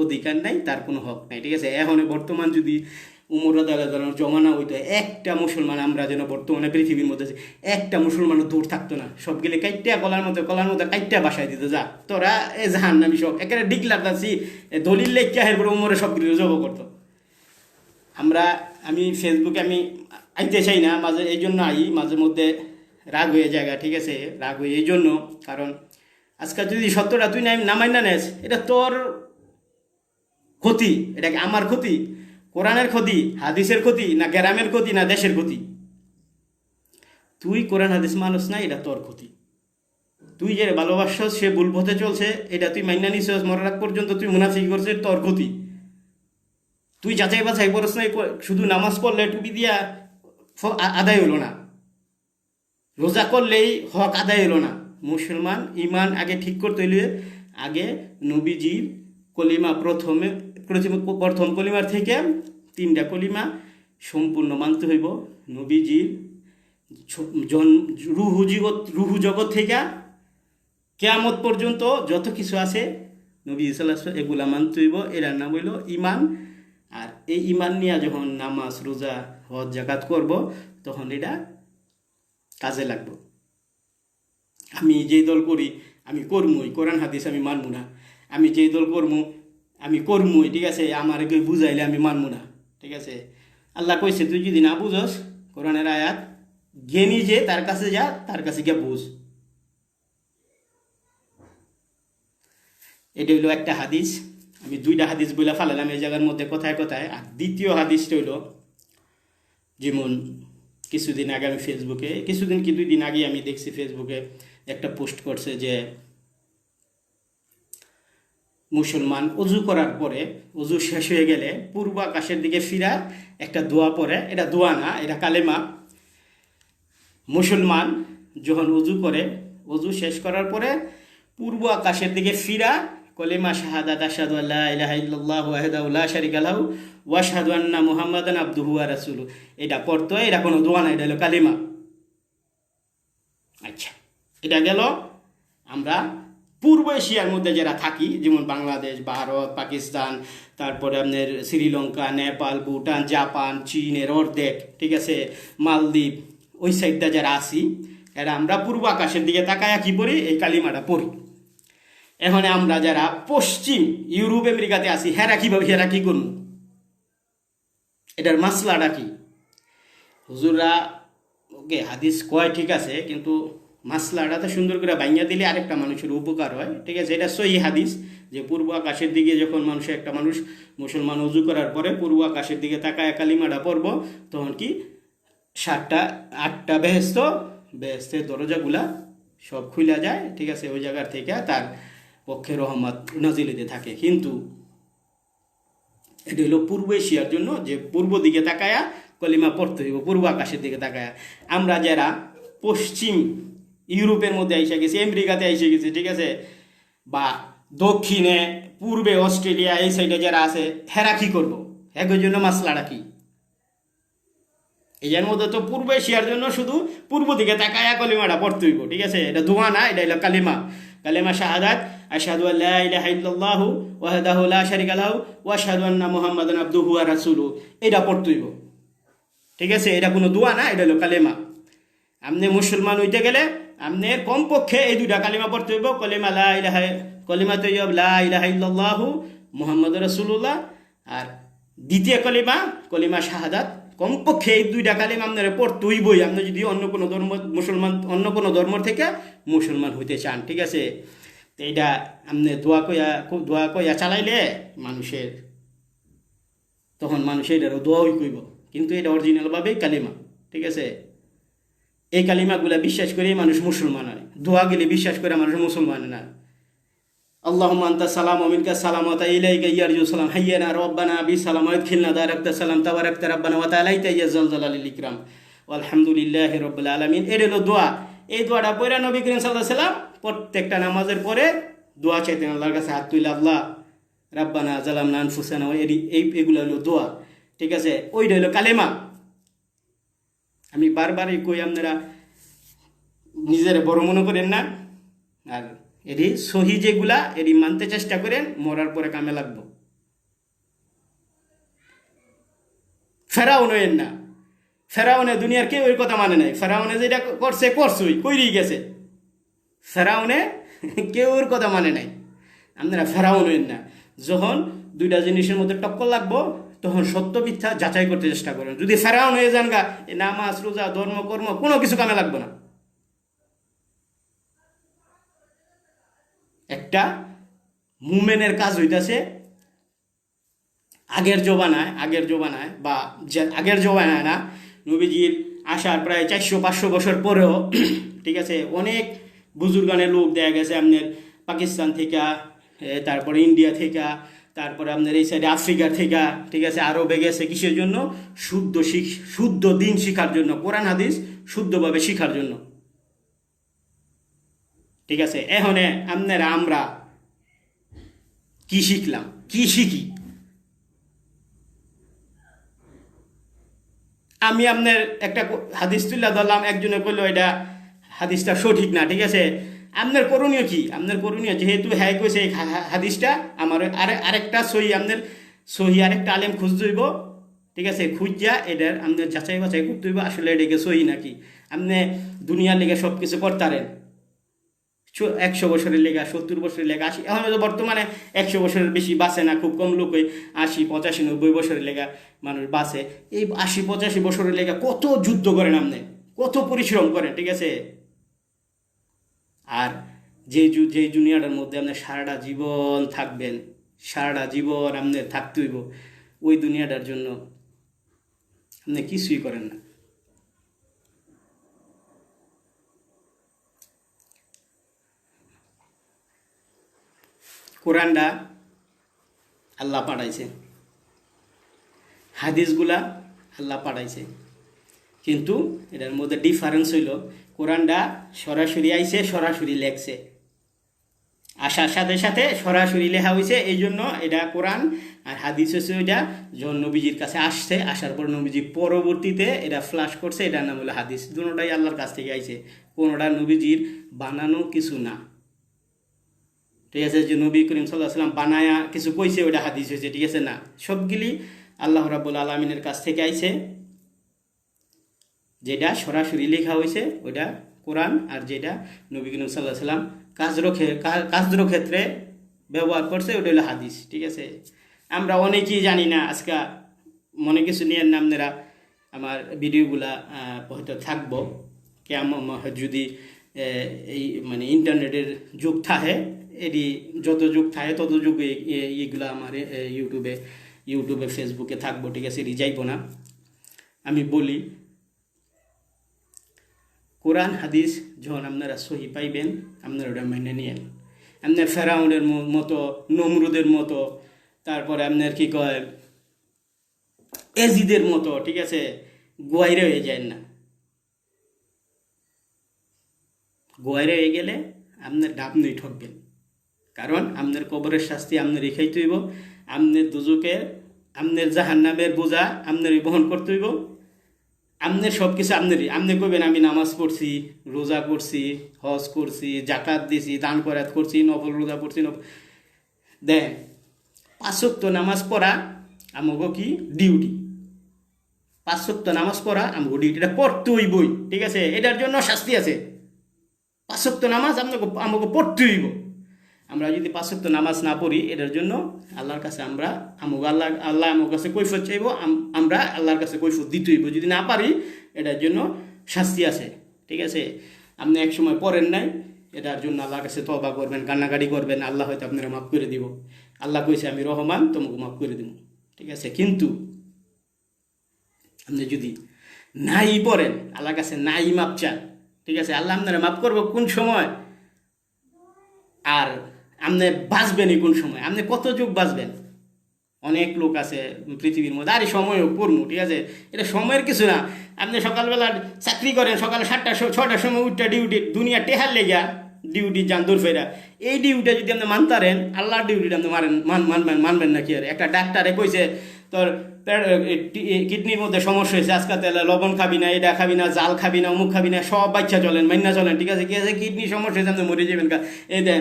অধিকার নাই, তার কোনো হক নাই, ঠিক আছে। এখন বর্তমান যদি উমর রাদিয়াল্লাহু জমানা হইতো, একটা মুসলমান আমরা যেন বর্তমানে পৃথিবীর মধ্যে একটা মুসলমানও দূর থাকতো না, সবগুলি কাইটটা কলার মতো কাইটটা বাসায় দিত, যা তোরা এ জাহান্নামী সব একেবারে ডিক্লার দাসি দলিল লেখা এরপরে উমরে সবগুলি জব করতো। আমি ফেসবুকে আমি আইতে চাই না মাঝে, এই জন্য মাঝে মধ্যে রাগ হয়ে জায়গা, ঠিক আছে। রাগ হয়ে এই জন্য, কারণ আজকাল যদি সত্যটা তুই না মাইনা নেস, এটা তোর ক্ষতি, এটা কি আমার ক্ষতি, কোরআনের ক্ষতি, হাদিসের ক্ষতি, না গ্রামের ক্ষতি, না দেশের ক্ষতি? তুই কোরআন হাদিস মানুষ না, এটা তোর ক্ষতি। তুই যে ভালোবাসছ সে ভুল পথে চলছে, এটা তুই মাইনা নিছস, মরার আগ পর্যন্ত তুই মুনাফিকি করছিস, তোর ক্ষতি। তুই যাচাই বাছাই করছ না, শুধু নামাজ পড়লে টুপি দিয়া আদায় হলো না, রোজা করলেই হক আদায় হলো না। মুসলমান ইমান আগে ঠিক করতে হইলে আগে নবীজির কলিমা প্রথম কলিমার থেকে 3টা কলিমা সম্পূর্ণ মানতে হইব। নবীজির রুহু জগৎ থেকে কিয়ামত পর্যন্ত যত কিছু আছে নবী সাল্লাল্লাহু আলাইহি ওয়াসাল্লাম এগুলা মানতে হইব, এর নাম হইল ইমান। আর এই ইমান নিয়ে যখন নামাজ রোজা হজ জাকাত করব, তখন এটা কাজে লাগবে। আমি যেই দল করি আমি করমুই, কোরআন হাদিস আমি মানবো না। আমি যেই দল আমি করমুই, ঠিক আছে, আমার কেউ বুঝাইলে আমি মানবো না, ঠিক আছে। আল্লাহ কইছে তুই যদি না বুঝস কোরআনের আয়াত, জ্ঞানী যে তার কাছে যা, তার কাছে গিয়ে বুঝ। এটা হইল একটা হাদিস। আমি 2টা হাদিস বলে ফালালাম এই জায়গার মধ্যে কথায় কথায়। আর দ্বিতীয় হাদিসটা হইল, যেমন কিছুদিন আগে আমি ফেসবুকে, 2 দিন আগে আমি দেখছি ফেসবুকে একটা পোস্ট করছে যে মুসলমান অজু করার পরে, অজু শেষ হয়ে গেলে পূর্ব আকাশের দিকে ফিরা একটা দোয়া পড়ে। এটা দোয়া না, এটা কালেমা। মুসলমান যখন অজু করে, অজু শেষ করার পরে পূর্ব আকাশের দিকে ফিরা কলিমা শাহাদাত আশহাদু আল্লা ইলাহা ইল্লাল্লাহু ওয়াহদাহু লা শারীকা লাহু ওয়া আশহাদু আন্না মুহাম্মাদান আবদুহু ওয়া রাসূলুহু, এটা পড়তে হয়। এটা কোনো দোয়া না, এটা হলো কালিমা। আচ্ছা, এটা গেল আমরা পূর্ব এশিয়ার মধ্যে যারা থাকি, যেমন বাংলাদেশ, ভারত, পাকিস্তান, তারপরে আপনার শ্রীলঙ্কা, নেপাল, ভুটান, জাপান, চীনের অর্ধেক, ঠিক আছে, মালদ্বীপ, ওই সাইডটা যারা আছি, এরা আমরা পূর্ব আকাশের দিকে তাকায়া কি পড়ি, এই কালিমাটা পড়ি। এখন আমরা যারা পশ্চিম ইউরোপ আমেরিকাতে আছি হেরা কি করবো, এটার মাসলাটা কি? হুজুররা ওকে হাদিস কয় ঠিক আছে, কিন্তু মাসলাটা তো সুন্দর করে বাইঙ্গা দিলে আরেকটা মানুষের উপকার হয়। ঠিক আছে, এটা সহি হাদিস যে পূর্ব আকাশের দিকে যখন একটা মানুষ মুসলমান উজু করার পরে পূর্ব আকাশের দিকে তাকায় কালিমাটা পড়ব, তখন কি 8টা বেহেস্তের দরজাগুলা সব খুলে যায়। ঠিক আছে, ওই জায়গার থেকে তার পক্ষে রহমত নাজিলিতে থাকে। কিন্তু এটা হলো পূর্ব এশিয়ার জন্য, যে পূর্ব দিকে তাকায়া কলিমা পড়তে হইব, পূর্ব আকাশের দিকে তাকায়া। আমরা যারা পশ্চিম ইউরোপের মধ্যে এসে গেছি, আমেরিকাতে এসে গেছি, ঠিক আছে, বা দক্ষিণে পূর্বে অস্ট্রেলিয়া এই সাইডে যারা আছে, হেরা কি করবো? একই জন্য মাসলাটা কি? এর মধ্যে তো পূর্ব এশিয়ার জন্য শুধু পূর্ব দিকে তাকায়া কলিমাটা পড়তে হইব। ঠিক আছে, এটা দোয়া না, এটা হলো কালিমা। কালিমা শাহাদাত, আশহাদু আল্লা ইলাহা ইল্লাল্লাহু ওয়াহদাহু লা শারীকা লাহু ওয়া আশহাদু আন্না মুহাম্মাদান আবদুহু ওয়া রাসূলুহু, এটা পড়তে হইব। ঠিক আছে, এটা কোনো দোয়া না, এটা হলো কালিমা। আপনি মুসলমান হইতে গেলে আপনি কমপক্ষে এই 2টা কালিমা পড়তে হইব। কলিমা তৈয়ব লা ইলাহা ইল্লাল্লাহু মুহাম্মাদুর রাসূলুল্লাহ, আর দ্বিতীয় কলিমা শাহাদাত। কমপক্ষে এই 2টা কালিমা আপনারা পড়তে হইবই, আপনি যদি অন্য কোনো ধর্ম থেকে মুসলমান হইতে চান। ঠিক আছে, তো এইটা আপনি দোয়া কইয়া চালাইলে মানুষের, তখন মানুষের এটারও দোয়াই কইব, কিন্তু এটা অরিজিনালভাবেই কালিমা। ঠিক আছে, এই কালিমাগুলা বিশ্বাস করে মানুষ মুসলমান হয়, দোয়া গেলে বিশ্বাস করে মানুষ মুসলমান না। আল্লাহুম্মা আনতা সালাম ওয়া মিনকা সালাম ওয়া ইলাইকা ইয়ারজু সালাম হাইয়ানা রাব্বানা বিসালাম ওয়া আদখিলনা দারাকতা সালাম তাবারাকতা রাব্বানা ওয়া তাআলাইতা ইয়া যাল জালালিল ইকরাম আলহামদুলিল্লাহি রাব্বিল আলামিন। এর হলো দোয়া। এই দোয়াটা পড়া নবী করিম সাল্লাল্লাহু আলাইহি সাল্লাম প্রত্যেকটা নামাজের পরে দোয়া চাইতেন আল্লাহর কাছে, হাত তুলে আল্লাহ রাব্বানা জালামনা আনফুসানা, এগুলো হলো দোয়া। ঠিক আছে, ওইটা হলো কালেমা। আমি বারবারই কই, আপনারা নিজের বড় মনে করেন না, আর এটি সহি যেগুলা এটি মানতে চেষ্টা করেন, মরার পরে কামে লাগবো। ফেরাউন হইেন না, ফেরাউনে দুনিয়ার কেউ ওই কথা মানে নাই। ফেরাউনে যেটা করছই কইরেই গেছে। ফেরাউনে কেউ ওর কথা মানে নাই। আপনারা ফেরাউন হইেন না। যখন 2টা জিনিসের মধ্যে টক্কর লাগবো, তখন সত্য মিথ্যা যাচাই করতে চেষ্টা করেন। যদি ফেরাউন হয়ে যান গা, নামাজ রোজা ধর্ম কর্ম কোনো কিছু কামে লাগবে না। একটা মুমেনের কাজ হইতাছে আগের জমানায় বা আগের জমানায় না, নবীজির আসার প্রায় 400-500 বছর পরেও, ঠিক আছে, অনেক বুজুর্গানের লোক দেখা গেছে আপনার পাকিস্তান থেকে, তারপরে ইন্ডিয়া থেকে, তারপরে আপনার এই সাইডে আফ্রিকার থেকে, ঠিক আছে, আরবে গেছে। কিসের জন্য? শুদ্ধ দিন শিখার জন্য, কোরআন হাদিস শুদ্ধভাবে শিখার জন্য। ঠিক আছে, এখন আমরা কি শিখলাম, কি শিখি? আমি আপনার একটা হাদিস তুলে ধরলাম, একজনে কইলো এটা হাদিসটা সঠিক না। ঠিক আছে, আপনার করণীয় কি? আপনার করণীয়, যেহেতু হ্যাঁ কইছে এই হাদিসটা, আমার আরেকটা সহি আরেকটা আলেম খুঁজতে হইব। ঠিক আছে, খুঁজা এটার আপনার যাচাই বাছাই করতে হইব, আসলে এটাকে সহি নাকি। আপনি দুনিয়ার লেগে সব কিছু করতারেন, 100 বছরের লেগা, 70 বছরের লেগা, 80, এখন তো বর্তমানে 100 বছরের বেশি বাঁচে না, খুব কম লোকই 80, 85, 90 বছরের লেগা মানুষ বাঁচে। এই 80, 85 বছরের লেগা কত যুদ্ধ করেন আপনি, কত পরিশ্রম করেন। ঠিক আছে, আর যে দুনিয়াটার মধ্যে আপনি সারাটা জীবন থাকবেন, সারাটা জীবন আপনি থাকতে হইব, ওই দুনিয়াটার জন্য আপনি কিছুই করেন না। কোরআনটা আল্লাহ পাঠাইছে, হাদিসগুলা আল্লাহ পাঠাইছে, কিন্তু এটার মধ্যে ডিফারেন্স হইল কোরআনটা সরাসরি আইছে, সরাসরি লেখছে, আসার সাথে সাথে সরাসরি লেখা হয়েছে, এই জন্য এটা কোরআন। আর হাদিস হচ্ছে ওইটা যখন নবীজির কাছে আসছে, আসার পর নবীজি পরবর্তীতে এটা ফ্লাশ করছে, এটার নাম হলো হাদিস। দুটোটাই আল্লাহর কাছ থেকে আইছে, কোনোটা নবীজির বানানো কিছু না। ঠিক আছে, যে নবী করিম সাল্লাল্লাহু আলাইহি ওয়াসাল্লাম বানায়া কিছু কইছে ওইটা হাদিস হয়েছে। ঠিক আছে না, সবগুলি আল্লাহ রাব্বুল আলামিনের কাছ থেকে আইছে। যেটা সরাসরি লেখা হয়েছে ওইটা কোরআন, আর যেটা নবী করিম সাল্লাল্লাহু আলাইহি ওয়াসাল্লাম কাজর ক্ষেত্রে ব্যবহার করছে, ওটা হলো হাদিস। ঠিক আছে, আমরা অনেকেই জানি না। আজকে মনে কিছু নিয়ে না আপনারা, আমার ভিডিওগুলা হয়তো থাকবো কেমন যদি এই মানে ইন্টারনেটের যুগ থাকে, এটি যত যুগ থাকে তত যুগে এইগুলো আমার ইউটিউবে ফেসবুকে থাকবো। ঠিক আছে, এটি যাইব না। আমি বলি, কোরআন হাদিস যখন আপনারা সহি পাইবেন, আপনারা ওটা মেনে নিয়েন। আপনার ফেরাউনের মতো, নমরুদের মতো, তারপরে আপনার কি কয় এজিদের মতো, ঠিক আছে, গোয়াইরে হয়ে যায় না। গোয়াইরে হয়ে গেলে আপনার আপনি ঠকবেন, কারণ আপনার কবরের শাস্তি আপনার রেখাইতে হইব, আপনার দুজকের, আপনার জাহান্নামের বোঝা আপনারই বহন করতে হইব। আপনার সব কিছু আপনি কইবেন আমি নামাজ পড়ছি, রোজা করছি, হজ করছি, জাকাত দিছি, দান করাত করছি, নফল রোজা পড়ছি। দেন 5 ওয়াক্ত নামাজ পড়া আমাকে কি ডিউটি, 5 ওয়াক্ত নামাজ পড়া আমাকে ডিউটি, এটা পড়তে হইবই। ঠিক আছে, এটার জন্য শাস্তি আছে। 5 ওয়াক্ত নামাজ আমাকে পড়তে হইব। আমরা যদি 5 ওয়াক্ত নামাজ না পড়ি, এটার জন্য আল্লাহর কাছে আল্লাহ আমার কাছে কৈফিয়ত চাইব, আমরা আল্লাহর কাছে কৈফিয়ত দিতে হইব। যদি না পারি, এটার জন্য শাস্তি আছে। ঠিক আছে, আপনি এক সময় পড়েন নাই, এটার জন্য আল্লাহর কাছে তওবা করবেন, কান্নাকাটি করবেন, আল্লাহ হয়তো আপনারা মাফ করে দিব। আল্লাহ কইছে আমি রহমান, তোমাকে মাফ করে দিব। ঠিক আছে, কিন্তু আপনি যদি নাই পড়েন, আল্লাহর কাছে নাই মাপ চান, ঠিক আছে, আল্লাহ আপনারা মাফ করবো কোন সময়? আর আপনি বাঁচবেনই কোন সময়? আপনি কত যুগ বাঁচবেন? অনেক লোক আছে পৃথিবীর মধ্যে, আরে সময়ও পড়মু, ঠিক আছে, এটা সময়ের কিছু না। আপনি সকালবেলা চাকরি করেন, সকালে 7টা-6টার সময় উঠটা ডিউটি, দুনিয়া টেহার লেগা ডিউটি যান দূর ফেরা। এই ডিউটিটা যদি আপনি মানতারেন, আল্লাহর ডিউটিটা আপনি মানবেন না কি? আর একটা ডাক্তারে কইছে তোর কিডনির মধ্যে সমস্যা হয়েছে, আজকে তাহলে লবণ খাবি না, এটা খাবি না, জাল খাবি না, অমুক খাবি না, সব বাচ্চা চলেন, মাইনা চলেন। ঠিক আছে, কি আছে, কিডনির সমস্যা হয়েছে, আপনি মরে যাবেন। এই দেন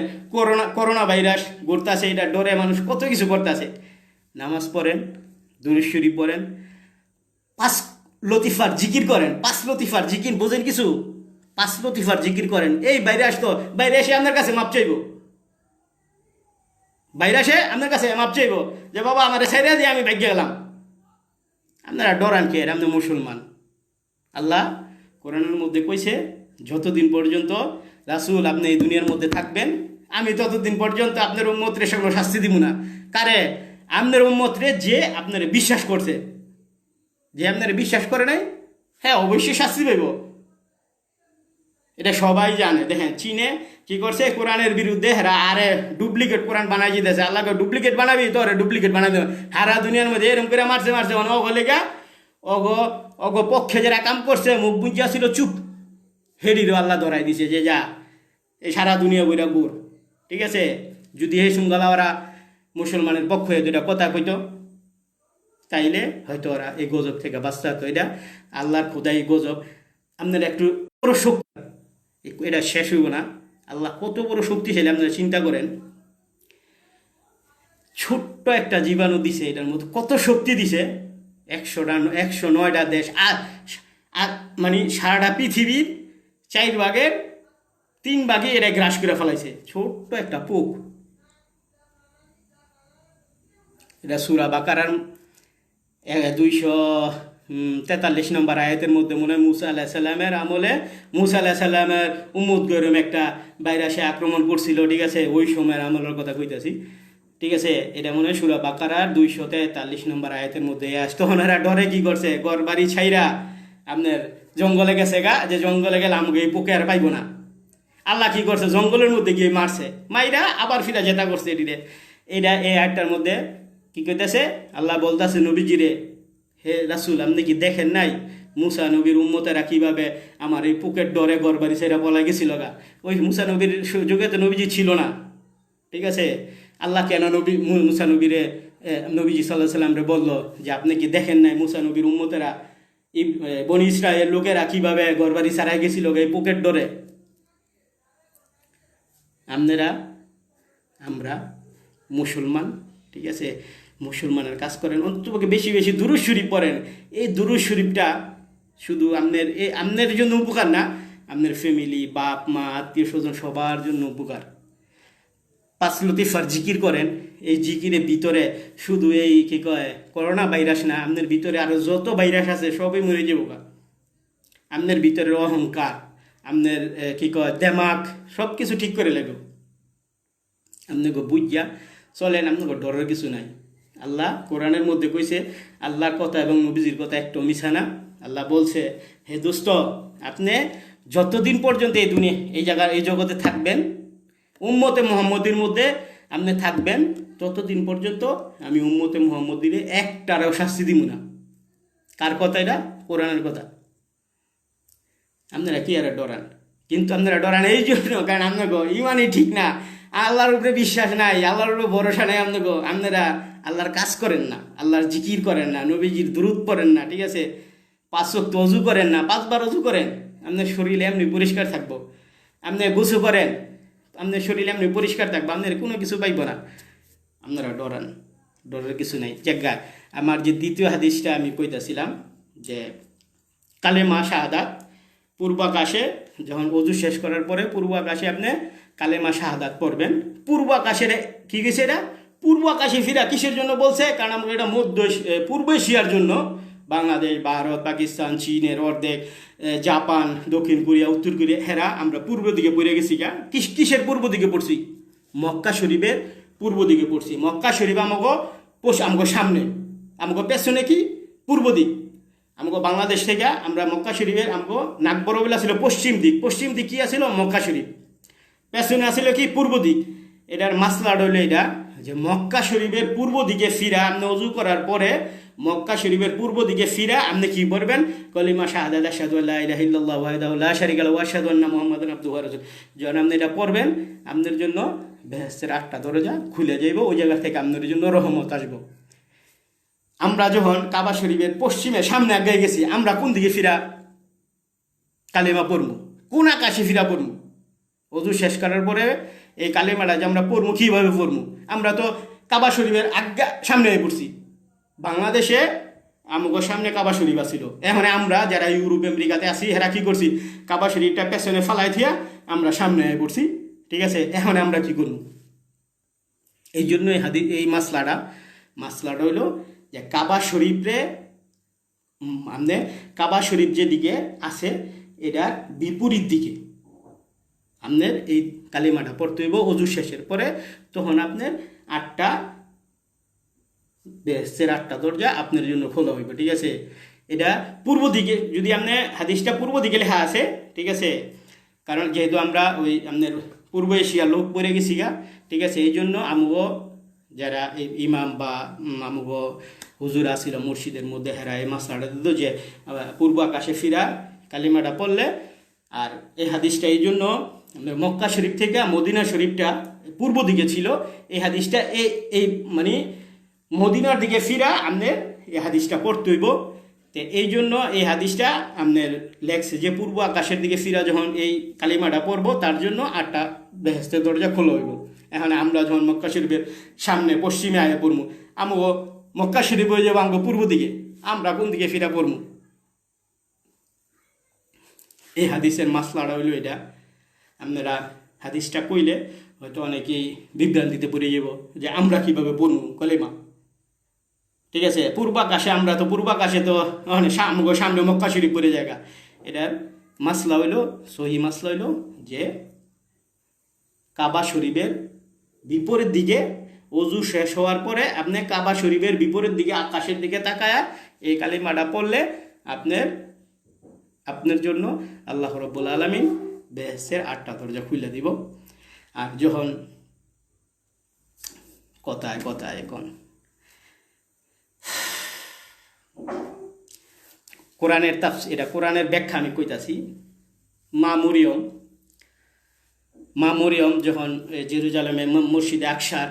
করোনা ভাইরাস ঘুরতেছে, এটা ডরে মানুষ কত কিছু করতেছে। নামাজ পড়েন, দুরূদ শরীফ পড়েন, 5 লতিফার জিকির করেন। 5 লতিফার জিকির বোঝেন কিছু? 5 লতিফার জিকির করেন। এই বাইরে আসতো, বাইরে এসে আপনার কাছে মাপ চাইব, বাইরে এসে আপনার কাছে মাপ চাইব যে বাবা আমার ছেড়ে দিয়ে আমি ভাগ্যে গেলাম। আপনারা ডরান কে? আপনি মুসলমান। আল্লাহ কোরআনের মধ্যে কইছে, যতদিন পর্যন্ত রাসূল আপনি এই দুনিয়ার মধ্যে থাকবেন, আমি ততদিন পর্যন্ত আপনার উম্মতরে সেগুলো শাস্তি দিব না। কারে? আপনার উম্মতরে যে আপনারে বিশ্বাস করছে। যে আপনারে বিশ্বাস করে নাই, হ্যাঁ অবশ্যই শাস্তি পাইব, এটা সবাই জানে। দেখেন চীনে কি করছে কোরআনের বিরুদ্ধে, আরে ডুপ্লিকেট কোরআন বানাই দিতেছে। আল্লাহকে ডুপ্লিকেট বানাবি তো, ডুপ্লিকেট বানাই দেবে। হারা দুনিয়ার মধ্যে এরকম করে মারছে অগলেগা অগ পক্ষে যারা কাম করছে, মুখ বুঝিয়া ছিল চুপ, হেডিরও আল্লাহ ধরাই দিছে যে যা, এই সারা দুনিয়া বইরা গুড়। ঠিক আছে, যদি এই সুঙ্গালা ওরা মুসলমানের পক্ষ হয়ে দুইটা কথা কইতো, তাইলে হয়তো ওরা এই গজব থেকে বাঁচতে হতো। এটা আল্লাহর খোদাই গজব। আপনারা একটু বড় শক্তি, এটা শেষ হইব না। আল্লাহ কত বড় শক্তিশালী আপনারা চিন্তা করেন। ছোট্ট একটা জীবাণু দিছে, এটার মধ্যে কত শক্তি দিছে। 109টা দেশ, আর মানে সারাটা পৃথিবীর 4 ভাগের 3 ভাগে এটা গ্রাস করে ফেলাইছে। ছোট্ট একটা পোক। এটা সূরা বাকারার 243 নম্বর আয়াতের মধ্যে মনে হয় মুসা আলাইহিস সালামের আমলে মুসা আলাইহিস সালামের উম্মত গরম একটা ভাইরাসে আক্রমণ করছিল। ঠিক আছে, ওই সময়ের আমলের কথা কইতাছি। ঠিক আছে, এটা মনে হয় সূরা বাকারার 243 নম্বর আয়াতের মধ্যে আসতো। ওনারা ডরে কি করছে, ঘর বাড়ি ছাইরা আপনার জঙ্গলে গেছে গা, যে জঙ্গলে গেলে আমাকে এই পোকে আর পাইব না। আল্লাহ কি করছে, জঙ্গলের মধ্যে গিয়ে মারছে, মাইরা আবার ফিরা জেতা করছে। এটা এই আয়াতটার মধ্যে কি কইতেছে, আল্লাহ বলতেছে নবীজিরে, হে রাসূল আপনি কি দেখেন নাই মুসা নবীর উম্মতেরা কিভাবে আমার এই পোকের ডরে ঘর বাড়ি ছেড়ে পলাই গেছিল গা? ওই মুসা নবীর যুগে তো নবীজি ছিল না। ঠিক আছে, আল্লাহ কেন মুসা নবীরে নবীজি সাল্লাল্লাহু আলাইহি সাল্লামরে বললো যে আপনি কি দেখেন নাই মুসা নবীর উম্মতেরা বনি ইসরায়েল লোকেরা কিভাবে ঘর বাড়ি ছাড়াই গেছিল এই পোকের ডরে? আমরা মুসলমান, ঠিক আছে, মুসলমানের কাজ করেন, অন্ততপক্ষে বেশি বেশি দুরূদ শরীফ পড়েন। এই দুরূদ শরীফটা শুধু আপনার জন্য উপকার না, আপনার ফ্যামিলি, বাপ মা, আত্মীয় স্বজন সবার জন্য উপকার। 5 লতিফার জিকির করেন, এই জিকিরের ভিতরে শুধু এই কি কয় করোনা ভাইরাস না, আপনার ভিতরে আরো যত ভাইরাস আছে সবই মরে যাবো। আপনার ভিতরে অহংকার, আপনার কি কয় দেমাগ, সব কিছু ঠিক করে লাগবে। আপনাকে বুঝিয়া চলেন, আপনাকে ডরের কিছু নাই। আল্লাহ কোরআনের মধ্যে কইছে, আল্লাহর কথা এবং নবীজির কথা একটু মিছা না। আল্লাহ বলছে, হে দোস্ত, আপনি যতদিন পর্যন্ত এই দুনিয়া এই জায়গার এই জগতে থাকবেন, উম্মতে মুহাম্মদের মধ্যে আপনি থাকবেন, ততদিন পর্যন্ত আমি উম্মতে মুহাম্মদের একটারও শাস্তি দিব না। কার কথা এটা? কোরআনের কথা। আপনারা কি আর ডরান? কিন্তু আপনারা ডরান এই জন্য কারণ আপনাকে ইমানই ঠিক না, আল্লাহর উপরে বিশ্বাস নাই, আল্লাহর উপরে ভরসা নাই। আপনারা আল্লাহর কাজ করেন না, আল্লাহর জিকির করেন না, নবীজির দুরূদ পড়েন না, ঠিক আছে? 5 ওয়াক্ত ওযু করেন না, 5 বার ওযু করেন, আপনার শরীরে এমনি পরিষ্কার থাকবো। আপনি গোসল করেন, আপনার শরীরে এমনি পরিষ্কার থাকবো, আপনার কোনো কিছু পাইব না। আপনারা ডরান, ডরের কিছু নাই। জায়গায় আমার যে দ্বিতীয় হাদিসটা আমি কইতাছিলাম যে কালেমা শাহাদাত, পূর্বাকাশে যখন ওযু শেষ করার পরে পূর্বাকাশে আপনি কালেমা শাহাদাত পড়বেন। পূর্বাকাশের কি গেছে এটা? পূর্বাকাশে ফিরা কিসের জন্য বলছে? কারণ আমরা এটা পূর্ব এশিয়ার জন্য, বাংলাদেশ, ভারত, পাকিস্তান, চীনের অর্ধেক, জাপান, দক্ষিণ কোরিয়া, উত্তর কোরিয়া, হেরা আমরা পূর্ব দিকে পড়ে গেছি। কিসের পূর্ব দিকে পড়ছি? মক্কা শরীফের পূর্ব দিকে পড়ছি। মক্কা শরীফ আমাকে সামনে, আমাকে পেছনে কি পূর্ব দিক। আমাকে বাংলাদেশ থেকে আমরা মক্কা শরীফের আমাকে নাগবরবিলা ছিল পশ্চিম দিক। পশ্চিম দিক কি আছিল? মক্কা শরীফ। পেছনে আছিল কি? পূর্ব দিক। এটার মাসলা হইল এটা যে মক্কা শরীফের পূর্ব দিকে ফিরা, আপনি ওযু করার পরে মক্কা শরীফের পূর্ব দিকে ফিরা আপনি কি পড়বেন? কলিমা শাহাদাত আশহাদু আল্লা ইলাহা ইল্লাল্লাহু ওয়াহদাহু লা শারীকা লাহু ওয়া আশহাদু আন্না মুহাম্মাদান আবদুহু ওয়া রাসূলুহু। যখন আপনি এটা পড়বেন, আপনার জন্য বেহেশতের 8টা দরজা খুলে যাইব, ওই জায়গা থেকে আপনার জন্য রহমত আসবো। আমরা যখন কাবা শরীফের পশ্চিমে সামনে আগে গেছি, আমরা কোন দিকে ফিরা কালেমা পড়বো? কোন আকাশে ফিরা পড়বো? ওযু শেষ করার পরে এই কালেমাটা যে আমরা পড়বো, কীভাবে পড়বো? আমরা তো কাবা শরীফের আজ্ঞা সামনে পড়ছি। বাংলাদেশে আমাদের সামনে কাবা শরীফ আছিল। এখন আমরা যারা ইউরোপ আমেরিকাতে আছি, এরা কি করছি? কাবা শরীফটা পেছনে ফালাই থিয়া আমরা সামনে পড়ছি, ঠিক আছে? এখন আমরা কি করবো? এই জন্য এই মাসলাটা হইল যে কাবা শরীফে আপনি কাবা শরীফ যেদিকে আছে এটার বিপরীত দিকে আপনার এই কালিমাটা পড়তে হইব ওযু শেষের পরে। তখন আপনার 8টা বেহেশতের 8টা দরজা আপনার জন্য খোলা হইব, ঠিক আছে? এটা পূর্ব দিকে, যদি আপনি হাদিসটা পূর্ব দিকে লেখা আছে, ঠিক আছে? কারণ যেহেতু আমরা ওই আপনার পূর্ব এশিয়ার লোক পড়ে গেছি গা, ঠিক আছে? এই জন্য আমগো যারা ইমাম বা আমগো হুজুর আসিল মসজিদের মধ্যে, হেরা এই মাসলাটা দিত যে পূর্ব আকাশে ফিরা কালিমাটা পড়লে। আর এই হাদিসটা এই জন্য মক্কা শরীফ থেকে মদিনা শরীফটা পূর্ব দিকে ছিল, এই হাদিসটা এই মানে মদিনার দিকে ফিরা আপনার এই হাদিসটা পড়তে হইব। তো এই জন্য এই হাদিসটা আপনার লেখছে যে পূর্ব আকাশের দিকে ফিরা যখন এই কালিমাটা পড়বো, তার জন্য 8টা বেহেশতের দরজা খোলা হইব। এখন আমরা যখন মক্কা শরীফের সামনে পশ্চিমে আয়া পড়বো, আমগো মক্কা শরীফ হয়ে যাবো আমগো পূর্ব দিকে, আমরা কোন দিকে ফিরা পড়বো? এই হাদিসের মাসলাটা হইল এটা। আপনারা হাদিসটা কইলে হয়তো অনেকেই বিভ্রান্তিতে পড়ে যাব যে আমরা কিভাবে পড়বো কলেমা, ঠিক আছে? পূর্বাকাশে আমরা তো পূর্বাকাশে তো আমগো সামনে মক্কা শরীফ পড়ে জায়গা। এটার মাসলা হইল, সহি মাসলা হইল যে কাবা শরীফের বিপরীত দিকে ওযু শেষ হওয়ার পরে আপনি কাবা শরীফের বিপরীত দিকে আকাশের দিকে তাকায়া এই কালিমাটা পড়লে আপনার জন্য আল্লাহ রাব্বুল আলামিন বেহেশতের 8টা দরজা খুলে দিব। আর যখন কথায় এখন কোরআনের এটা কোরআনের ব্যাখ্যা আমি কইতাছি। মা মরিয়ম যখন জেরুজালেমে মসজিদে আকসার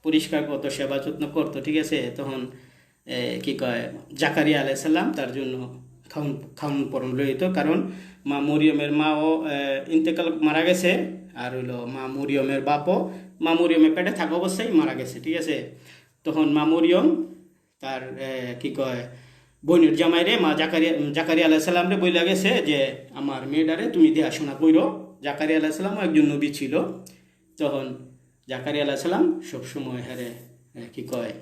পরিষ্কার করতো, সেবা যত্ন করতো, ঠিক আছে? তখন কি কয় জাকারিয়া আলাইহিস সালাম তার জন্য খাওন পরন লইত, কারণ মা মরিয়মের মাও ইন্তেকাল মারা গেছে, আর হইলো মা মরিয়মের বাপও মা মরিয়মের পেটে থাকা অবস্থায় মারা গেছে, ঠিক আছে? তখন মা মরিয়ম তার কি কয় বোনের জামাইরে মা জাকারিয়া আলাইহিস সালাম রে বইলা গেছে যে আমার মেয়েটারে তুমি দেখাশোনা কইরো। জাকারিয়া আলাইহিস সালাম একজন নবী ছিল। তখন জাকারিয়া আলাইহিস সালাম সবসময় হারে কি কয়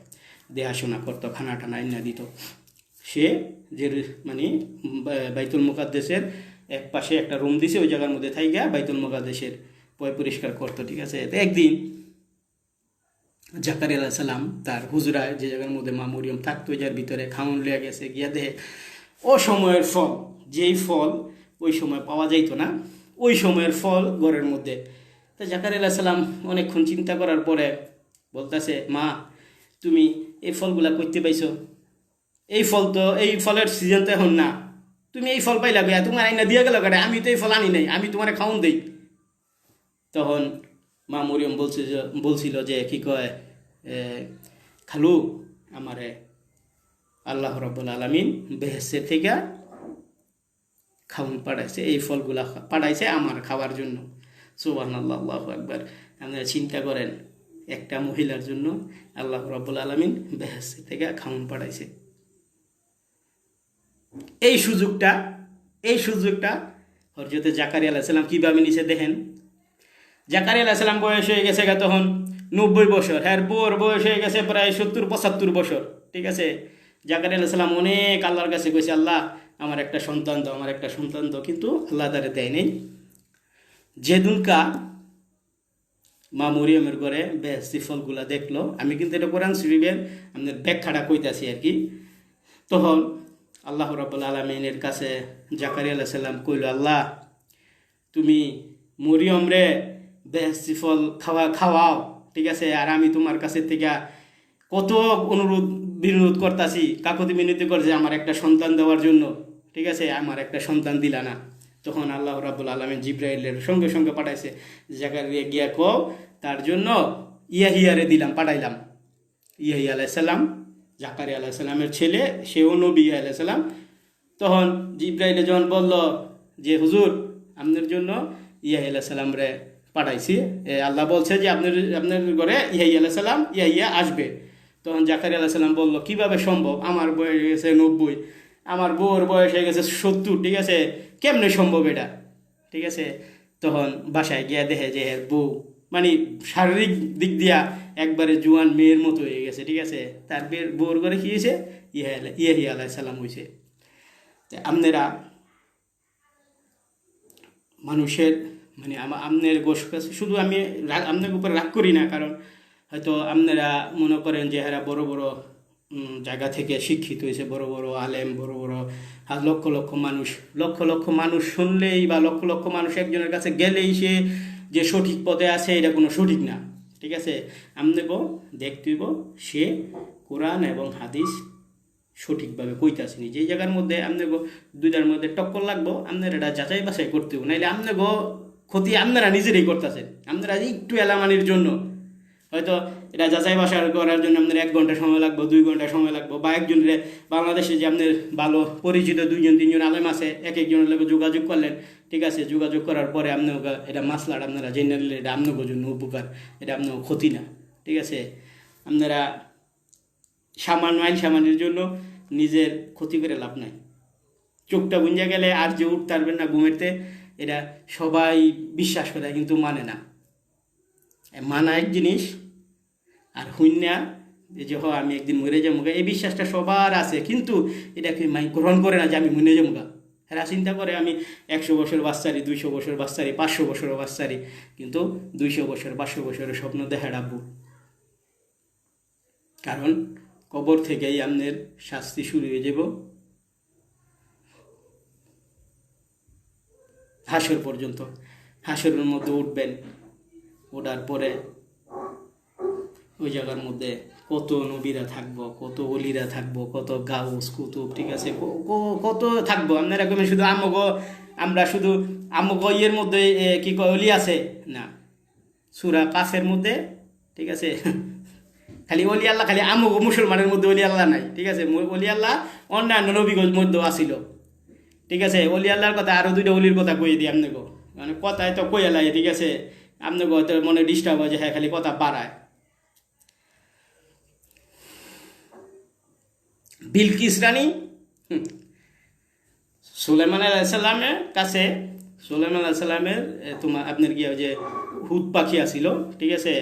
দেখাশোনা করতো, খানা টানা ইন্না দিত। সে যে মানে বাইতুল মুকাদ্দেসের এক পাশে একটা রুম দিছে, ওই জায়গার মধ্যে থাইকা বাইতুল মুকাদ্দেসের পরিষ্কার করতো, ঠিক আছে। তো একদিন জাকারিয়া আলাইহিস সালাম তার হুজরায় যে জায়গার মধ্যে মা মরিয়ম থাকতো, ওই যার ভিতরে খাউন লিয়া গেছে, গিয়া দেহে ও সময়ের ফল, যেই ফল ওই সময় পাওয়া যাইতো না, ওই সময়ের ফল ঘরের মধ্যে। তো জাকারিয়া আলাইহিস সালাম অনেকক্ষণ চিন্তা করার পরে বলতেছে, মা তুমি এই ফলগুলা করতে পাইছো? এই ফল তো, এই ফলের সিজন তো এখন না, তুমি এই ফল পাইলা গিয়া, তোমার আইনা দিয়ে গেল কাটে, আমি তো এই ফল আনি নাই, আমি তোমার খাউন দেই। তখন মা মরিয়ম বলছিল যে কি কয়, খালু আমারে আল্লাহ রাব্বুল আলামিন বেহেশতে থেকে খাউন পাঠাইছে, এই ফলগুলা পাঠাইছে আমার খাওয়ার জন্য। সুবহানাল্লাহ, আল্লাহু আকবার। আপনারা চিন্তা করেন, একটা মহিলার জন্য আল্লাহ রাব্বুল আলামিন বেহেশতে থেকে খাউন পাঠাইছে। এই সুযোগটা হযরত জাকারিয়া আলাইহিস সালাম কিভাবে নিছে দেখেন। জাকারিয়া আলাইহিস সালাম বয়স হয়ে গেছে তখন 90 বছর, হ্যাঁ বোর বয়স হয়ে গেছে প্রায় 70-75 বছর, ঠিক আছে। জাকারিয়া আলাইহিস সালাম অনেক আল্লাহর কাছে কইছে, আল্লাহ আমার একটা সন্তান দাও, আমার একটা সন্তান দাও, কিন্তু আল্লাহ তারে দেয় নেই। যেদিনকা মা মরিয়মের ঘরে বেহেশতি ফলগুলা দেখলো, আমি কিন্তু এটা কোরআন শরীফের আপনার ব্যাখ্যাটা কইতাছি আর কি। তখন আল্লাহ রাব্বুল আলামিনের কাছে জাকারিয়া আলাইহিস সালাম কইল, আল্লাহ তুমি মরিয়ম রে বেহেশতি ফল খাওয়াও, ঠিক আছে। আর আমি তোমার কাছে থেকে কত বিনোদ করতেছি, কাকুতি মিনতি করছে আমার একটা সন্তান দেওয়ার জন্য, ঠিক আছে, আমার একটা সন্তান দিলা না। তখন আল্লাহ রাব্বুল আলামিন জিব্রাইলের সঙ্গে সঙ্গে পাঠাইছে, জাকারিয়া গিয়া কও তার জন্য ইয়াহিয়ারে পাঠাইলাম। ইয়াহিয়া আলাইহিস সালাম জাকারিয়া আলাইহিস সালামের ছেলে, সেও নবী ইয়াহিয়া আলাইহিস সালাম। তখন জিব্রাইলে যখন বলল যে হুজুর আপনার জন্য ইয়াহিয়া আলাইহিস সালাম রে পাঠাইছি, আল্লাহ বলছে যে আপনার ঘরে ইয়াহিয়া আলাইহিস সালাম ইয়াহিয়া আসবে। তখন জাকারিয়া আলাইহিস সালাম বলল, কিভাবে সম্ভব, আমার বয়স হয়ে গেছে 90, আমার বউর বয়স হয়ে গেছে 70, ঠিক আছে, কেমনে সম্ভব এটা, ঠিক আছে। তখন বাসায় গিয়া দেখে যে এর বউ মানে শারীরিক দিক দিয়া একবারে জোয়ান মেয়ের মতো হয়ে গেছে, ঠিক আছে। তার বউর ঘরে কি হয়েছে, ইয়াহিয়া আলাইহিস সালাম হয়েছে। আপনারা মানুষের মানে আপনার কাছে শুধু আমি আপনার উপরে রাগ করি না, কারণ হয়তো আপনারা মনে করেন যে এরা বড় বড় জায়গা থেকে শিক্ষিত হয়েছে, বড় বড় আলেম, বড় বড় লক্ষ লক্ষ মানুষ শুনলেই বা লক্ষ লক্ষ মানুষ একজনের কাছে গেলেই সে যে সঠিক পথে আছে, এটা কোনো সঠিক না, ঠিক আছে। আপনাকেও দেখতে হইব সে কোরআন এবং হাদিস সঠিকভাবে কইতাছেনি। যেই জায়গার মধ্যে আপনাকে দুইটার মধ্যে টক্কর লাগবো, আপনার এটা যাচাই বাছাই করতে হবে, নাইলে আপনাকে ক্ষতি আপনারা নিজেরাই করতেছেন। আপনারা একটু এলামানির জন্য হয়তো এটা যাচাই বাছাই করার জন্য আপনার 1 ঘন্টা সময় লাগবে, 2 ঘন্টা সময় লাগবে, বা একজনের বাংলাদেশে যে আপনার ভালো পরিচিত 2-3জন আলেম আছে, একজনের লোক যোগাযোগ করলেন, ঠিক আছে। যোগাযোগ করার পরে আপনাকে এটা মাসলাটা আপনারা জেনে নিলে এটা আপনাদের জন্য উপকার, এটা আপনার ক্ষতি না, ঠিক আছে। আপনারা সামান্যের জন্য নিজের ক্ষতি করে লাভ নাই। চোখটা বুঞ্জা গেলে আর যে উঠতে পারবেন না ঘুমেতে, এটা সবাই বিশ্বাস করে কিন্তু মানে না। মানা এক জিনিস, আর হুইন্যা যে আমি একদিন মরে যাবো, এই বিশ্বাসটা সবার আছে, কিন্তু এটাকে গ্রহণ করে না যে আমি মরে যাবো। এরা চিন্তা করে আমি 100 বছর বাচ্চারি, 200 বছর বাচ্চারি, 500 বছর বাচ্চারি, কিন্তু 200 বছর 500 বছরের স্বপ্ন দেখা রাখবো। কারণ কবর থেকেই আপনার শাস্তি শুরু হয়ে যাব, হাসর পর্যন্ত। হাসরের মধ্যে উঠবেন, ওঠার পরে ওই জায়গার মধ্যে কত নবীরা থাকবো, কত অলিরা থাকবো, কত গাউস কুতুব, ঠিক আছে, কত থাকবো। আপনারা কমেন শুধু আমরা শুধু ইয়ের মধ্যে কি কয় অলি আছে না, সূরা কাফের মধ্যে, ঠিক আছে, খালি অলি আল্লাহ, খালি মুসলমানের মধ্যে অলি আল্লাহ নাই, ঠিক আছে। অলি আল্লাহ অন্যান্য নবীগঞ্জ মধ্যেও আসিল, ঠিক আছে। অলি আল্লাহর কথা আরো 2টা অলির কথা কই দিই আপনাকে, মানে কথায় তো কই এলাই, ঠিক আছে। আপনাকে হয়তো মনে ডিস্টার্ব হয় যে হ্যাঁ খালি কথা বাড়ায়। বিলকিস রানী সুলাইমান আলাইসাল্লামের কাছে সুলাইমান আলাইসাল্লামের তোমার আপনার কি যে হুদ পাখি আসিল, ঠিক আছে।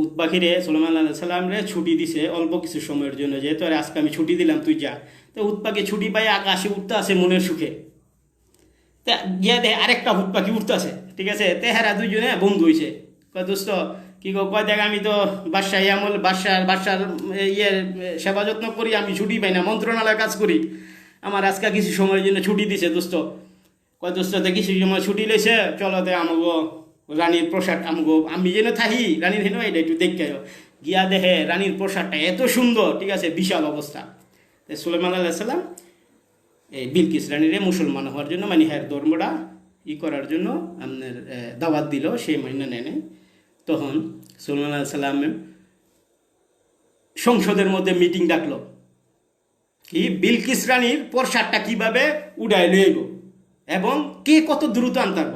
উট পাখিরে সুলাইমান আলাইসাল্লামরে ছুটি দিছে অল্প কিছু সময়ের জন্য, যেহেতু আর আজকে আমি ছুটি দিলাম তুই যা। তো উট পাখি ছুটি পাই আকাশে উঠতে আসে মনের সুখে। তা গিয়া দেয় আরেকটা হুট পাখি উঠতে আসে, ঠিক আছে। তেহারা দুইজনে বন্ধু হয়েছে। কয় দোস্ত কি কয় দেখ আমি তো বাদশাহ আমল বাদশার ইয়ে সেবা যত্ন করি, আমি ছুটি পাই না, মন্ত্রণালয়ে কাজ করি, আমার আজকে কিছু সময়ের জন্য ছুটি দিছে দোস্ত। কয় দোস্ত কিছু সময় ছুটি লইছে, চলো দে আমাগো রানীর প্রসাদ আমগো আমি যেন থাকি রানীর হেন এটা একটু দেখতে গিয়া দেখে রানীর প্রসাদটা এত সুন্দর, ঠিক আছে, বিশাল অবস্থা। সুলাইমান আলাইহিস সালাম এই বিলকিস রানীরে মুসলমান হওয়ার জন্য মানে হ্যার ধর্মটা করার জন্য আপনার দাওয়াত দিল, সেই মাইনা নেয়। তখন সুলাইমান আলাইহিস সালাম সংসদের মধ্যে মিটিং ডাকলো, কি বিলকিস রানীর প্রসাদটা কিভাবে উড়াই লইব এবং কে কত দ্রুত আনতারব।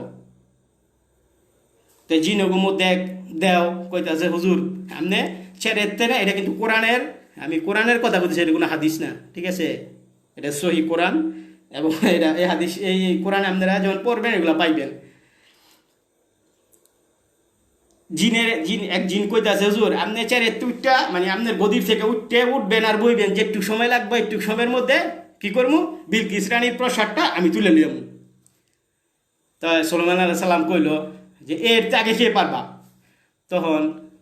তো জিনগো মধ্যে দেও কইতাছে হুজুর আপনি ছেড়ে না, এটা কিন্তু কোরআনের, আমি কোরআনের কথা বলতেছি, এটা কোনো হাদিস না, ঠিক আছে, এটা সহি কোরআন। এবং এটা এই হাদিস এই কোরআন আপনারা যখন পড়বেন এগুলো পাইবেন। এক জিন কইতাছে হুজুর আপনি চারে তুইটা মানে আপনার গদির থেকে উঠবেন আর বইবেন, যে একটু সময় লাগবে, একটু সময়ের মধ্যে কি করবো বিলকিস রানীর প্রসাদটা আমি তুলে নিলাম। তা সুলাইমান আলাইহিস সালাম কইল যে এর আগে কে পারবা। তখন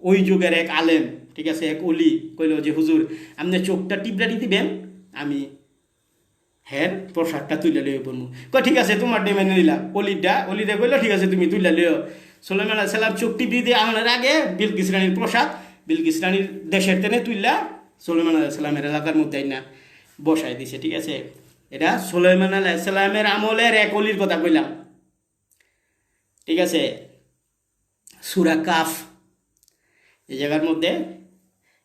ওই যুগের এক আলেম, ঠিক আছে, এক অলি কইল যে হুজুর আপনি চোখটা টিপড়াটি দিবেন, আমি হ্যাঁ প্রসাদটা তুলে লিয়ে পড়বো। ঠিক আছে তোমার ডে মেনে নিলাম। অলিটা কইল ঠিক আছে তুমি তুলে লিও। সুলাইমান আলাইহিস সালাম চোখ টিপি দিয়ে আনার আগে বিলকিস রানীর প্রসাদ বিলকিস রানীর দেশের টেনে তুললা সুলাইমান আলাইহিস সালামের এলাকার মধ্যে না বসাই দিছে, ঠিক আছে। এটা সুলাইমান আলাইহিস সালামের আমলের এক অলির কথা কইলাম, ঠিক আছে। সূরা কাফ এই জায়গার মধ্যে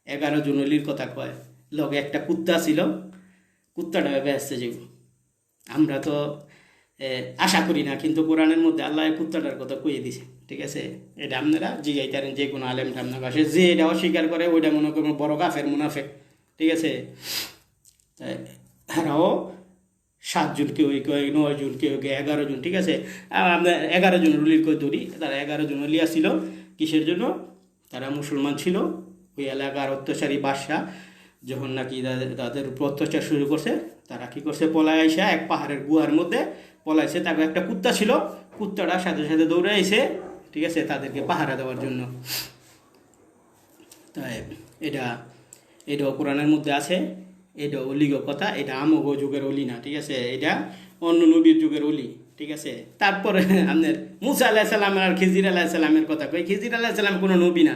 11 জন অলির কথা কয়। লগে একটা কুত্তা ছিল, কুত্তাটা ব্যস্ত যাব। আমরা তো আশা করি না, কিন্তু কোরআনের মধ্যে আল্লাহ কুত্তাটার কথা কইয়ে দিছে, ঠিক আছে। এটা আপনারা জিগাইতারেন যে কোনো আলেম আপনার কাছে, যে এটা অস্বীকার করে ওইটা মনে করবেন বড় কাফের মুনাফেক, ঠিক আছে। এরাও 7 জন কেউ 9 জন কেউ 11 জন, ঠিক আছে। আপনার 11 জন অলির কই ধরি, তারা 11 জন অলি ছিল কিসের জন্য? তারা মুসলমান ছিল। ওই এলাকার অত্যাচারী বাদশা যখন নাকি তাদের উপর অত্যাচার শুরু করছে, তারা কি করছে পলায় আইসা এক পাহাড়ের গুহার মধ্যে পলাইছে। তারপর একটা কুত্তা ছিল, কুত্তাটা সাথে সাথে দৌড়ে আইছে, ঠিক আছে, তাদেরকে পাহারা দেওয়ার জন্য। তাই এটা কোরআনের মধ্যে আছে। এটা অলিগ কথা, এটা আমগো যুগের অলি না, ঠিক আছে, এটা অন্য নবীর যুগের অলি, ঠিক আছে। তারপরে আপনার মুসা আলাইহিস সালাম আর খিজির আলাইহিস সালামের কথা কই। খিজির আলাইহিস সালাম কোনো নবী না,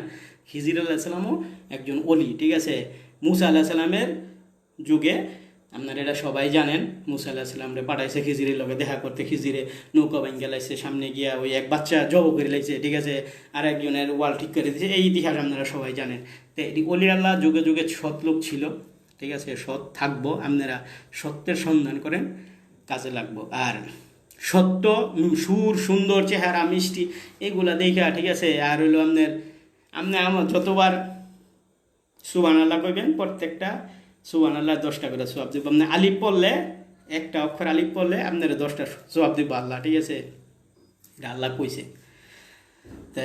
খিজির আলাইহিস সালামও একজন অলি, ঠিক আছে। মুসা আলাইহিস সালামের যুগে আপনার এটা সবাই জানেন, মুসা আলাইহিস সালামরে পাঠাইছে খিজিরের লগে দেখা করতে। খিজিরে নৌকা ভাঙ্গা লাইছে, সামনে গিয়া ওই এক বাচ্চা জব করে লাইছে, ঠিক আছে, আর একজনের ওয়াল ঠিক করে দিয়েছে। এই ইতিহাস আপনারা সবাই জানেন। তো এটি অলি আল্লাহ যুগে যুগে সৎ লোক ছিল, ঠিক আছে, সৎ থাকবো। আপনারা সত্যের সন্ধান করেন, কাজে লাগবো। আর সত্য সুর সুন্দর চেহারা মিষ্টি এগুলা দেখা, ঠিক আছে। আর হইলো আমার যতবার সুবহানাল্লাহ কইবেন, প্রত্যেকটা সুবহানাল্লাহ 10টা করে সওয়াব দিব। আপনি আলিফ পড়লে, একটা অক্ষর আলিফ পড়লে আপনার 10টা সওয়াব দিব আল্লাহ, ঠিক আছে। এটা আল্লাহ কইছে। তো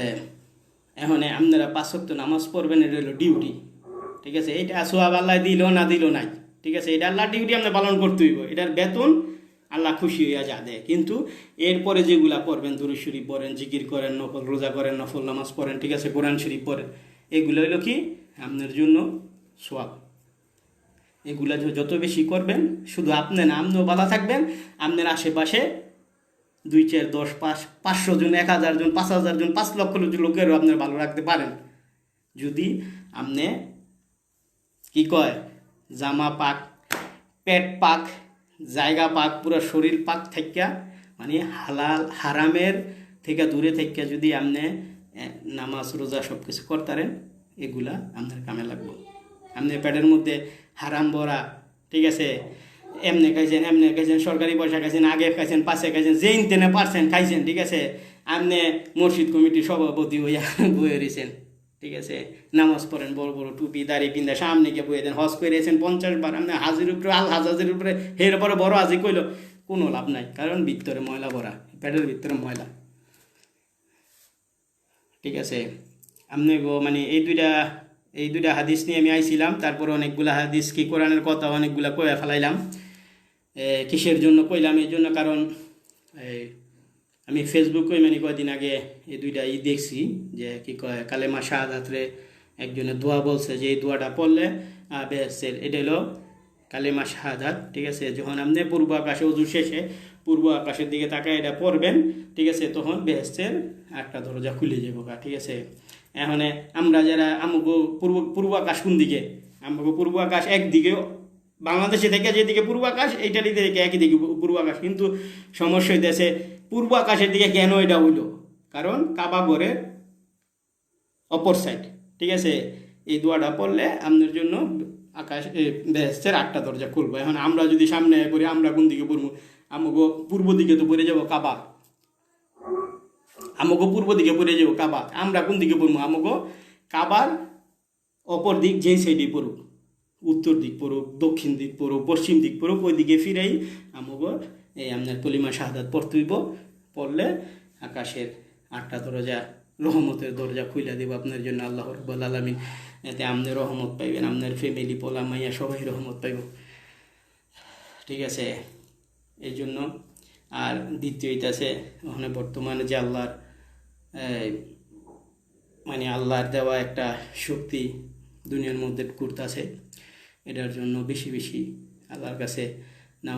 এখন আপনারা 5 ওয়াক্ত নামাজ পড়বেন, এটা হলো ডিউটি, ঠিক আছে। এটা সওয়াব আল্লাহ দিল না দিল নাই, ঠিক আছে, এটা আল্লাহর ডিউটি আপনি পালন করতে হইব। এটার বেতন আল্লাহ খুশি হইয়া যা দেয়। কিন্তু এরপরে যেগুলা পড়বেন, দুরূদ শরীফ পড়েন, জিকির করেন, নফল রোজা করেন, নফল নামাজ পড়েন, ঠিক আছে, কোরআন শরীফ পড়েন, এগুলো হইলো কি আপনার জন্য সওয়াব। এগুলা যত বেশি করবেন, শুধু আপনি না, আপনিও ভালো থাকবেন, আপনার আশেপাশে 2, 4, 10, 500 জন, 1000 জন, 5000 জন, 5 লক্ষ লোকেরও আপনার ভালো রাখতে পারেন। যদি আপনি কি কয় জামা পাক, পেট পাক, জায়গা পাক, পুরো শরীর পাক থেকে, মানে হালাল হারামের থেকে দূরে থেকে যদি আপনি নামাজ রোজা সব কিছু করতারেন, এগুলা আপনার কামে লাগবে। আপনি পেটের মধ্যে হারাম ভরা, ঠিক আছে, এমনি খাইছেন, সরকারি পয়সা খাইছেন, আগে খাইছেন, পাশে খাইছেন, যেই তেনে পারছেন খাইছেন, ঠিক আছে। আপনি মসজিদ কমিটির সভাপতি হইয়া বয়ে রয়েছেন, ঠিক আছে, নামাজ পড়েন, বড় বড় টুপি দাড়ি পিন্ধা সামনে গিয়ে বয়ে দেন, হজ করেছেন 50 বার, আপনি হাজির উপরে আল হাজাজের উপরে হের পরে বড় হাজি কইল, কোনো লাভ নাই, কারণ ভিতরে ময়লা ভরা, পেটের ভিতরে ময়লা। ঠিক আছে, আপনি মানে এই দুইটা হাদিস নিয়ে আমি আইছিলাম, তারপরে অনেকগুলা হাদিস কি কোরআনের কথা অনেকগুলা কয়ে ফেলাইলাম। কিসের জন্য কইলাম, এই জন্য কারণ আমি ফেসবুকে মানে কয়েকদিন আগে এই দুইটা দেখছি যে কি কয় কালেমা শাহাদাতরে একজনের দোয়া বলছে যে এই দোয়াটা পড়লে বেহেশতের, এটা হলো কালেমা শাহাদাত। ঠিক আছে, যখন আপনি পূর্ব আকাশে উজু শেষে পূর্ব আকাশের দিকে তাকায় এটা পড়বেন, ঠিক আছে, তখন বেহেশতের একটা দরজা খুলে যাবো। ঠিক আছে, এখন আমরা যারা আমাকে পূর্ব আকাশ কোন দিকে, আমাকে পূর্ব আকাশ একদিকে, বাংলাদেশে থেকে যেদিকে পূর্ব আকাশ এইটারই দিকে একই দিকে পূর্ব আকাশ, কিন্তু সমস্যা হইতেছে পূর্ব আকাশের দিকে কেন এটা হইলো, কারণ কাবা ঘরের অপর সাইড। ঠিক আছে, এই দোয়াটা পড়লে আপনার জন্য আকাশ বেহেশতের 8টা দরজা খুলবো। এখন আমরা যদি সামনে পড়ি, আমরা কোন দিকে পড়বো, আমাকে পূর্ব দিকে তো পড়ে যাবো কাবা, আমাকে পূর্ব দিকে পড়ে যাবো কাবা, আমরা কোন দিকে পড়বো, আমাকে কাবার অপর দিক যেই সাইডে পড়ুক, উত্তর দিক পড়ুক, দক্ষিণ দিক পড়ুক, পশ্চিম দিক পড়ুক, ওই দিকে ফিরেই আমাকে এই আপনার কলিমা শাহাদাত পড়তে হইব। পড়লে আকাশের 8টা দরজা, রহমতের দরজা খুলে দেব আপনার জন্য আল্লাহ রাব্বুল আলামিন। এতে আপনি রহমত পাইবেন, আপনার ফ্যামিলি পোলা মাইয়া সবাই রহমত পাইব। ঠিক আছে, এই জন্য। আর দ্বিতীয় আছে ওখানে বর্তমানে যে আল্লাহর মানে আল্লাহর দেওয়া একটা শক্তি দুনিয়ার মধ্যে ঘুরতেছে, এটার জন্য বেশি বেশি আল্লাহর কাছে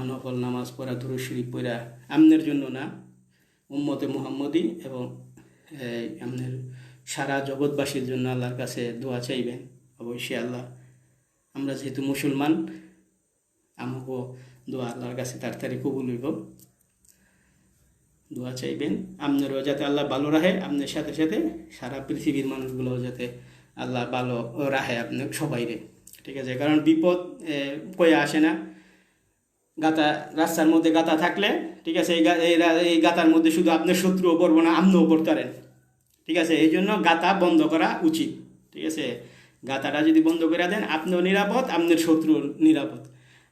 নফল নামাজ পড়া, দুরূদ শরীফ পড়া, আমনের জন্য না, উম্মতে মুহাম্মদী এবং আপনার সারা জগৎবাসীর জন্য আল্লাহর কাছে দোয়া চাইবেন। অবশ্যই আল্লাহ, আমরা যেহেতু মুসলমান, আমাকেও দোয়া আল্লাহর কাছে তাড়াতাড়ি কবুল হইব। দোয়া চাইবেন আপনারও যাতে আল্লাহ ভালো রাখে, আপনার সাথে সাথে সারা পৃথিবীর মানুষগুলোও যাতে আল্লাহ ভালো রাখে আপনার সবাইরে। ঠিক আছে, কারণ বিপদ কয়ে আসে না, গাতা রাস্তার মধ্যে গাতা থাকলে, ঠিক আছে, এই গাতার মধ্যে শুধু আপনার শত্রুও পড়বো না, আপনিও পড়তে পারেন। ঠিক আছে, এই জন্য গাতা বন্ধ করা উচিত। ঠিক আছে, গাতাটা যদি বন্ধ করে দেন, আপনিও নিরাপদ, আপনার শত্রু নিরাপদ,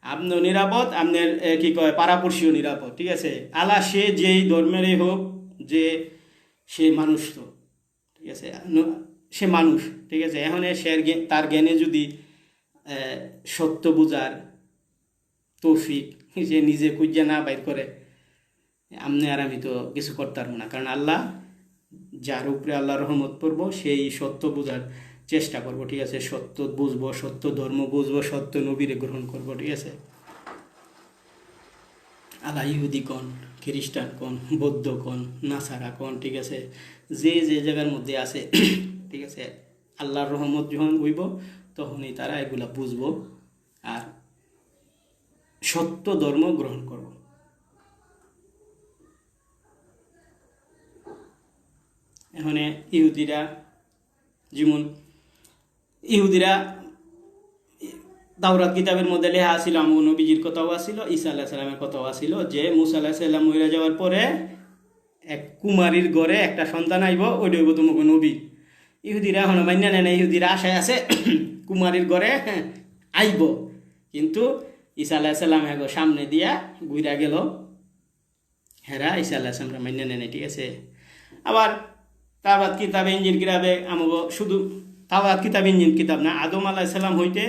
আপনিও নিরাপদ, আপনার কি কয় পাড়াপড়শিও নিরাপদ। ঠিক আছে, আল্লাহ সে যেই ধর্মেরই হোক, যে সে মানুষ, তো ঠিক আছে, সে মানুষ। ঠিক আছে, এখন তার জ্ঞানে যদি সত্য বুঝার তৌফিক যে নিজে খুঁজে না বাইর করে, আপনি আর আমি তো কিছু করতে পারবো না। কারণ আল্লাহ, যার উপরে আল্লাহ রহমত পড়বো, সেই সত্য বোঝার চেষ্টা করব। ঠিক আছে, সত্য বুঝবো, সত্য ধর্ম বুঝবো, সত্য নবীরে গ্রহণ করব। ঠিক আছে, আল্লাহ ইহুদি কোন, খ্রিস্টান কোন, বৌদ্ধ কোন, নাসারা কোন, ঠিক আছে, যে যে জায়গার মধ্যে আছে, ঠিক আছে, আল্লাহর রহমত যখন হইব, তখনই তারা এগুলা বুঝবো আর সত্য ধর্ম গ্রহণ করব। এখন ইহুদিরা, যেমন ইহুদিরা তাওরাত কিতাবের মধ্যে লেখা আছিল, আমু নবীজির কথাও আছিল, ঈসা আলাইহিস সালামের কথাও আছিল, যে মুসা আলাইহিস সালাম মরে যাওয়ার পরে এক কুমারীর ঘরে একটা সন্তান আইব, ওইটা হইব তোমাকে নবী। ইহুদিরা এখন মান্য নেয় না, ইহুদিরা আশায় আছে কুমারীর ঘরে আইব, কিন্তু ঈসা আলাইহিস সালাম সামনে দিয়া ঘুরা গেল, হেরা ঈসা আলাইহিস সালামরা মান্য নেয় না। ঠিক আছে, আবার তাওরাত কিতাবে, ইনজিল কিতাবে আমাকে শুধু তাওরাত কিতাব, ইনজিল কিতাব না, আদম আলাইহিস সালাম হইতে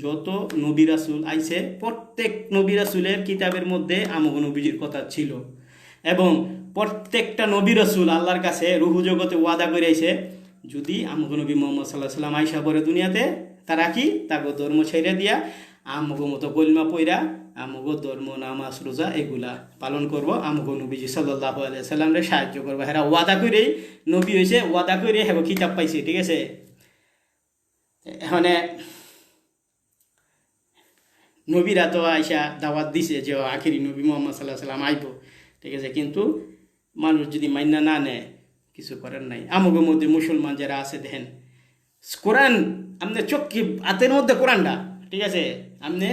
যত নবী রাসূল আইছে, প্রত্যেক নবী রাসূলের কিতাবের মধ্যে আমাকে নবীজির কথা ছিল, এবং প্রত্যেকটা নবী রাসূল আল্লাহর কাছে রুহু জগতে ওয়াদা করে আইছে, যদি আমাকে নবী মুহাম্মদ সাল্লাল্লাহু আলাইহি সাল্লাম আইসা পরে দুনিয়াতে, তারা কি তাকে ধর্ম ছেড়ে দিয়া আমাকে মতো কলিমা পইরা আমাকে ধর্ম, নামাজ, রোজা এগুলা পালন করব, আমাকে নবীজি সাল্লাল্লাহু আলাইহি সাল্লামরে সাহায্য করবো। হেরা ওয়াদা করেই নবী হয়েছে, ওয়াদা করে হ্যাঁ কিতাব পাইছে। ঠিক আছে, এখন নবীরা তো আইসা দাওয়াত দিছে যে আখিরি নবী মুহাম্মদ সাল্লাল্লাহু আলাইহি সাল্লাম আইব। ঠিক আছে, কিন্তু মানুষ যদি মাইনা না নেয়, কিছু করার নাই। আমাদের মধ্যে মুসলমান যারা আছে, দেখেন কোরআন আপনি চোখে হাতের মধ্যে কোরআনটা, ঠিক আছে, আপনি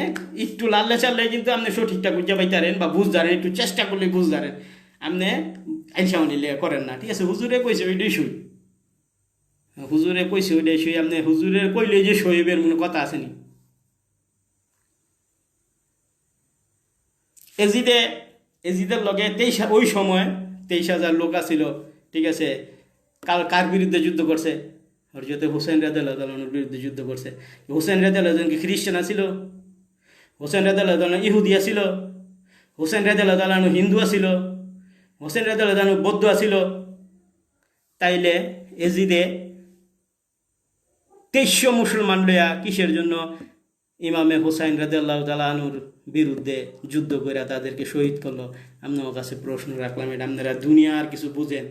একটু লাল্লে চাললে কিন্তু আপনি সঠিকটা বুঝতে পাইতারেন বা বুঝদারেন, একটু চেষ্টা করলে বুঝদারেন, আপনি আইসাও নিলে করেন না। ঠিক আছে, হুজুরে কইছে ওইটাই শুই, হুজুরে কইছে ওইটাই সই, আপনি হুজুরের কইলে যে সইবের মনে কথা আসেনি। এজিদে এজিদের লগে ওই সময় 23,000 লোক আছিল, ঠিক আছে। কার বিরুদ্ধে যুদ্ধ করছে? হযরত হুসেন রাদিয়াল্লাহু তাআলার বিরুদ্ধে যুদ্ধ করছে। হুসেন রাদিয়াল্লাহু তাআলা কি খ্রিস্টান আছিল? হুসেন রাদিয়াল্লাহু তাআলা ইহুদি আছিল? হুসেন রাদিয়াল্লাহু তাআলা হিন্দু আছিল? হুসেন রাদিয়াল্লাহু তাআলা বৌদ্ধ আছিল? তাইলে এজিদে 2300 মুসলমান লইয়া কিসের জন্য ইমামে হুসাইন রাদিয়াল্লাহু তাআলা আনহুর বিরুদ্ধে যুদ্ধ করে তাদেরকে শহীদ করলো? আপনার কাছে প্রশ্ন রাখলাম, এটা আপনারা দুনিয়ার কিছু বুঝেন?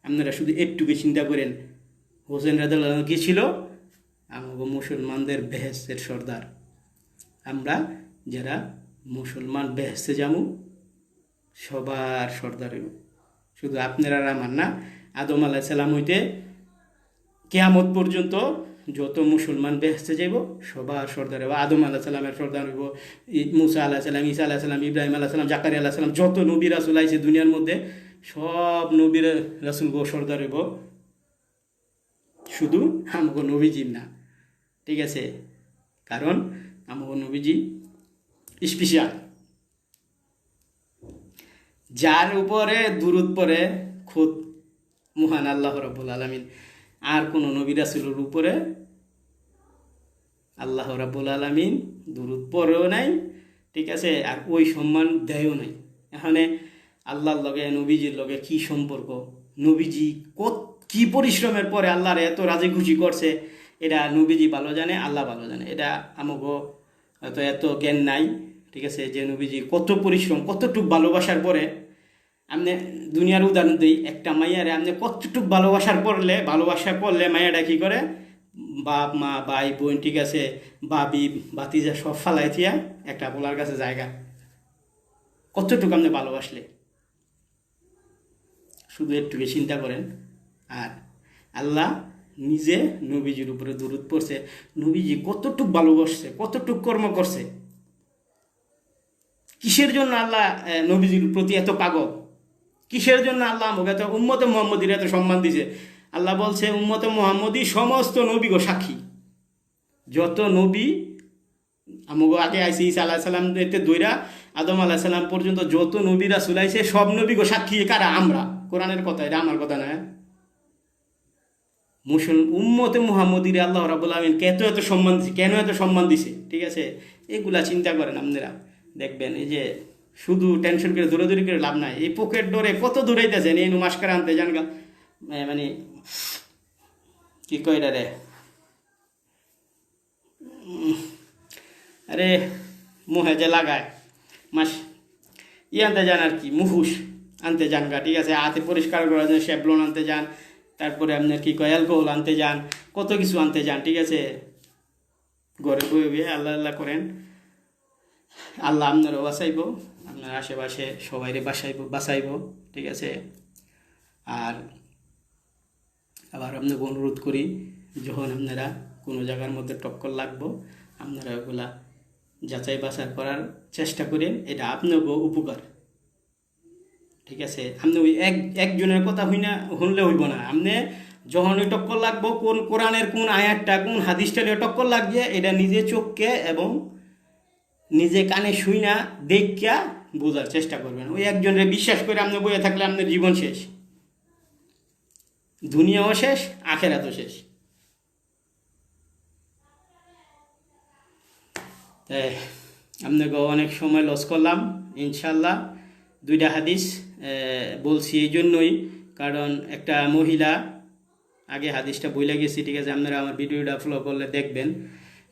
আপনারা শুধু একটুকু চিন্তা করেন, হুসেন রাদিয়াল্লাহু তাআলা কি ছিল? আমাকে মুসলমানদের বেহেশতের সর্দার। আমরা যারা মুসলমান বেহেশতে যামু সবার সর্দার হইব, শুধু আপনারা আর আমার না। আদম আলাইহিস সালাম হইতে কিয়ামত পর্যন্ত যত মুসলমান বেহেশতে যাইব সবার সর্দার হইব। আদম আলাইহিস সালামের সর্দার হইব, মুসা আলাইহিস সালাম, ঈসা আলাইহিস সালাম, ইব্রাহিম আলাইহিস সালাম, জাকারিয়া আলাইহিস সালাম, যত নবী রাসূল আইছে দুনিয়ার মধ্যে সব নবী রাসূল গো সর্দার হইব, শুধু আমাকে নবীজি না, ঠিক আছে। কারণ আমাকে নবীজি স্পেশাল, যার উপরে দুরূদ পড়ে খুদ মহান আল্লাহ রাব্বুল আলামিন। আর কোনো নবী রাসূলের উপরে আল্লাহ রাব্বুল আলামিন দুরূদ পড়েও নাই, ঠিক আছে, আর ওই সম্মান দেয়ও নাই। এখানে আল্লাহর লগে নবীজির লগে কি সম্পর্ক? নবীজি কি পরিশ্রমের পরে আল্লাহর এত রাজি খুশি করছে, এটা নবীজি ভালো জানে, আল্লাহ ভালো জানে। এটা আমাকে হয়তো এত জ্ঞান নাই, ঠিক আছে, যে নবীজি কত পরিশ্রম, কতটুক ভালোবাসার পরে। আপনি দুনিয়ার উদাহরণ দিই, একটা মাইয়ারে আপনি কতটুক ভালোবাসা করলে মাইয়াটা কী করে? বাপ মা ভাই বোন, ঠিক আছে, বাবি বাতিজা সব ফালাই থিয়া একটা পোলার কাছে জায়গা। কতটুকু আপনি ভালোবাসলে শুধু একটুকে চিন্তা করেন। আর আল্লাহ নিজে নবীজির উপরে দুরূদ পড়ছে, নবীজি কতটুক ভালোবাসছে, কতটুক কর্ম করছে। কিসের জন্য আল্লাহ নবীজির প্রতি এত পাগল? কিসের জন্য আল্লাহ আমাকে এত উম্মতে মুহাম্মদীর এত সম্মান দিছে? আল্লাহ বলছে উম্মতে মুহাম্মদী সমস্ত নবী গো সাক্ষী। যত নবী আমাকে আগে আইসি, ঈসা আলাইহিস সালাম এতে দইরা আদম আলাইহিস সালাম পর্যন্ত যত নবী রাসূল আইছে সব নবী গো সাক্ষী। কারা? আমরা। কোরআনের কথা, এটা আমার কথা না। উম্মতে মুহাম্মদীর আল্লাহ রাব্বুল আলামিন এত সম্মান দিছে, কেন এত সম্মান দিছে, ঠিক আছে, এগুলা চিন্তা করেন আপনারা। দেখবেন এই যে শুধু টেনশন করে দৌড়াদৌড়ি করে লাভ নাই। এই পকেট ডোরে কত দৌড়াইতেছেন, এই মাস্কার আনতে যান গা, মানে কি কয় এটা রে, আরে মুহে যে লাগায় মাস আনতে যান আর কি, মুহুস আনতে যান গা, ঠিক আছে, হাতে পরিষ্কার করার জন্য শ্যাভলন আনতে যান, তারপরে আপনার কি কয় অ্যালকোহল আনতে যান, কত কিছু আনতে যান, ঠিক আছে। ঘরে বয়ে আল্লাহ আল্লাহ করেন, আল্লাহ আপনারও বাঁচাইব, আপনার আশেপাশে সবাইরে বাঁচাইব, ঠিক আছে। আর আবার আপনাকে অনুরোধ করি, যখন আপনারা কোনো জায়গার মধ্যে টক্কর লাগবো, আপনারা ওগুলা যাচাই বাছাই করার চেষ্টা করেন, এটা আপনাকেও উপকার, ঠিক আছে। আপনি ওই একজনের কথা শুনলে হইব না। আপনি যখন ওই টক্কর লাগবো, কোন কোরআনের কোন আয়াতটা কোন হাদিসটা নিয়ে টক্কর লাগছে, এটা নিজে চোখকে এবং নিজে কানে শুই না দেখিয়া বোঝার চেষ্টা করবেন। ওই একজনের বিশ্বাস করে আপনি বইয়ে থাকলে আপনার জীবন শেষ, দুনিয়াও শেষ, আখেরাতও শেষ। তাই আপনাকে অনেক সময় লস করলাম। ইনশাল্লাহ দুইটা হাদিস বলছি এই জন্যই, কারণ একটা মহিলা, আগে হাদিসটা বইলে গেছি, ঠিক আছে, আপনারা আমার ভিডিওটা ফলো করলে দেখবেন।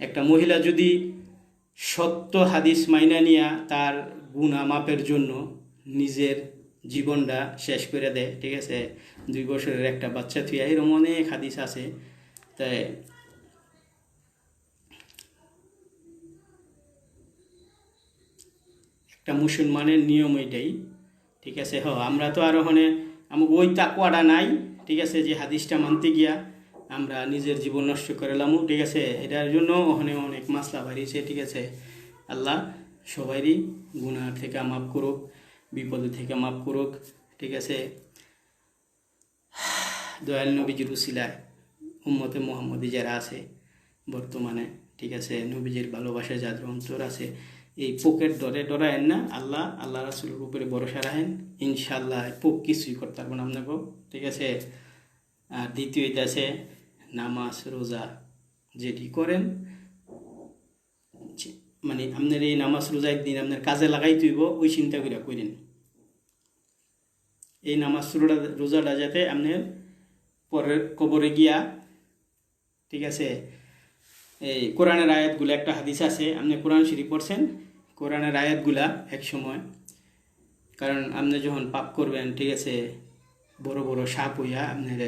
একটা মহিলা যদি সত্য হাদিস মাইনা নিয়া তার গুনাহ মাপের জন্য নিজের জীবনটা শেষ করে দেয়, ঠিক আছে, 2 বছরের একটা বাচ্চা থুয়া, এরকম অনেক হাদিস আছে। তাই একটা মুসলমানের নিয়ম এটাই, ঠিক আছে। আমরা তো আর ওখানে আমাকে ওই তাকওয়াটা নাই, ঠিক আছে, যে হাদিসটা মানতে গিয়া আমরা নিজের জীবন নষ্ট করে লামু, ঠিক আছে। এটার জন্য ওখানে অনেক মাসলা বাড়িয়েছে, ঠিক আছে। আল্লাহ সবাইরই গুনাহ থেকে মাফ করুক, বিপদ থেকে মাফ করুক, ঠিক আছে। দয়াল নবীজির উসিলায় উম্মতে মুহাম্মদী যারা আছে বর্তমানে, ঠিক আছে, নবীজির ভালোবাসা যাদের অন্তর আছে, এই পোকের ডরায়েন না, আল্লাহ রাসূলের উপরে ভরসা রাখেন, ইনশাল্লাহ পোক কিছুই করতে পারবো না আপনাকে, ঠিক আছে। আর দ্বিতীয় এটা আছে নামাজ রোজা যেটি করেন, মানে আপনার এই নামাজ রোজা একদিন আপনার কাজে লাগাই তুইব, ওই চিন্তা করে করেন। এই নামাজ রোজাটা যাতে আপনার পরের কবরে গিয়া, ঠিক আছে, এই কোরআনের আয়াতগুলো, একটা হাদিস আছে, আপনি কোরআন শরীফ পড়ছেন, কোরআনের আয়াতগুলা এক সময়, কারণ আপনি যখন পাপ করবেন, ঠিক আছে, বড় বড় সাপ হইয়া আপনার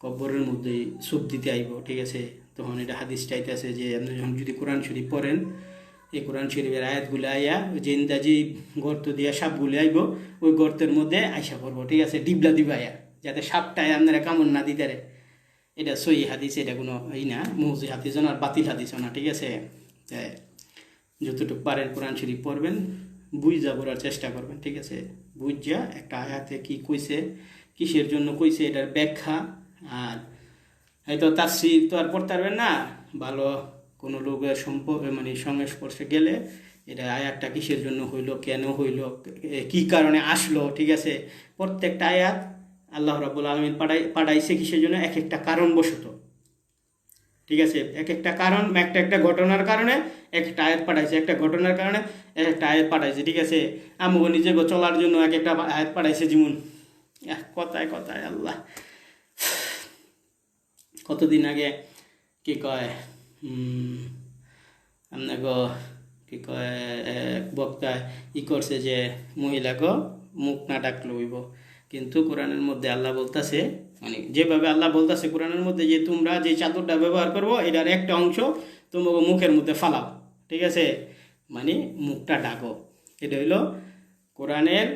কবরের মধ্যে সুপ দিতে আইব, ঠিক আছে, তখন এটা হাদিস চাইতেছে যে আপনি যখন যদি কোরআন শরীফ পড়েন, এই কোরআন শরীফের আয়াতগুলো আইয়া যে ইন্দাজি গর্ত দিয়া সাপগুলো আইব, ওই গর্তের মধ্যে আইসা পড়বো, ঠিক আছে, ডিবলা দিবা আয়া, যাতে সাপটায় আপনারা কামড় না দিতে রে। এটা সহি হাদিস, এটা কোনো এই না মৌজি হাদিস না, বাতিল হাদিস না, ঠিক আছে। যতটুকু পারেন কোরআন শরীফ পড়বেন, বুঝা পড়ার চেষ্টা করবেন, ঠিক আছে, বুঝা একটা আয়াতে কি কইছে, কিসের জন্য কইছে, এটার ব্যাখ্যা। আর হয়তো তাফসীর তো আর পড়তে পারবেন না, ভালো কোনো লোকের মানে সংস্পর্শে গেলে এটা আয়াতটা কিসের জন্য হইলো, কেন হইলো, কি কারণে আসলো, ঠিক আছে, প্রত্যেকটা আয়াত আল্লাহ রাব্বুল আলামিন পাঠাইছে কিসের জন্য, এক একটা কারণ বশত, ঠিক আছে, এক একটা কারণ, একটা ঘটনার কারণে একটা আয়াত পাঠাইছে, একটা ঘটনার কারণে একটা আয়াত পাঠাইছে, ঠিক আছে। আমগো নিজে চলার জন্য এক একটা আয়াত পাঠাইছে, যেমন কথায় কথায় আল্লাহ কতদিন আগে কি কয় আপনাকে কি কয় এক বক্তায় করছে যে মহিলাকে মুখ না ডাকলে হইব, কিন্তু কোরআনের মধ্যে আল্লাহ বলতেছে, মানে যেভাবে আল্লাহ বলতেছে কোরআনের মধ্যে, যে তোমরা যে চাদরটা ব্যবহার করবো এটার একটা অংশ তোমাকে মুখের মধ্যে ফালাও, ঠিক আছে, মানে মুখটা ডাকো। এটা হইলো কোরআনের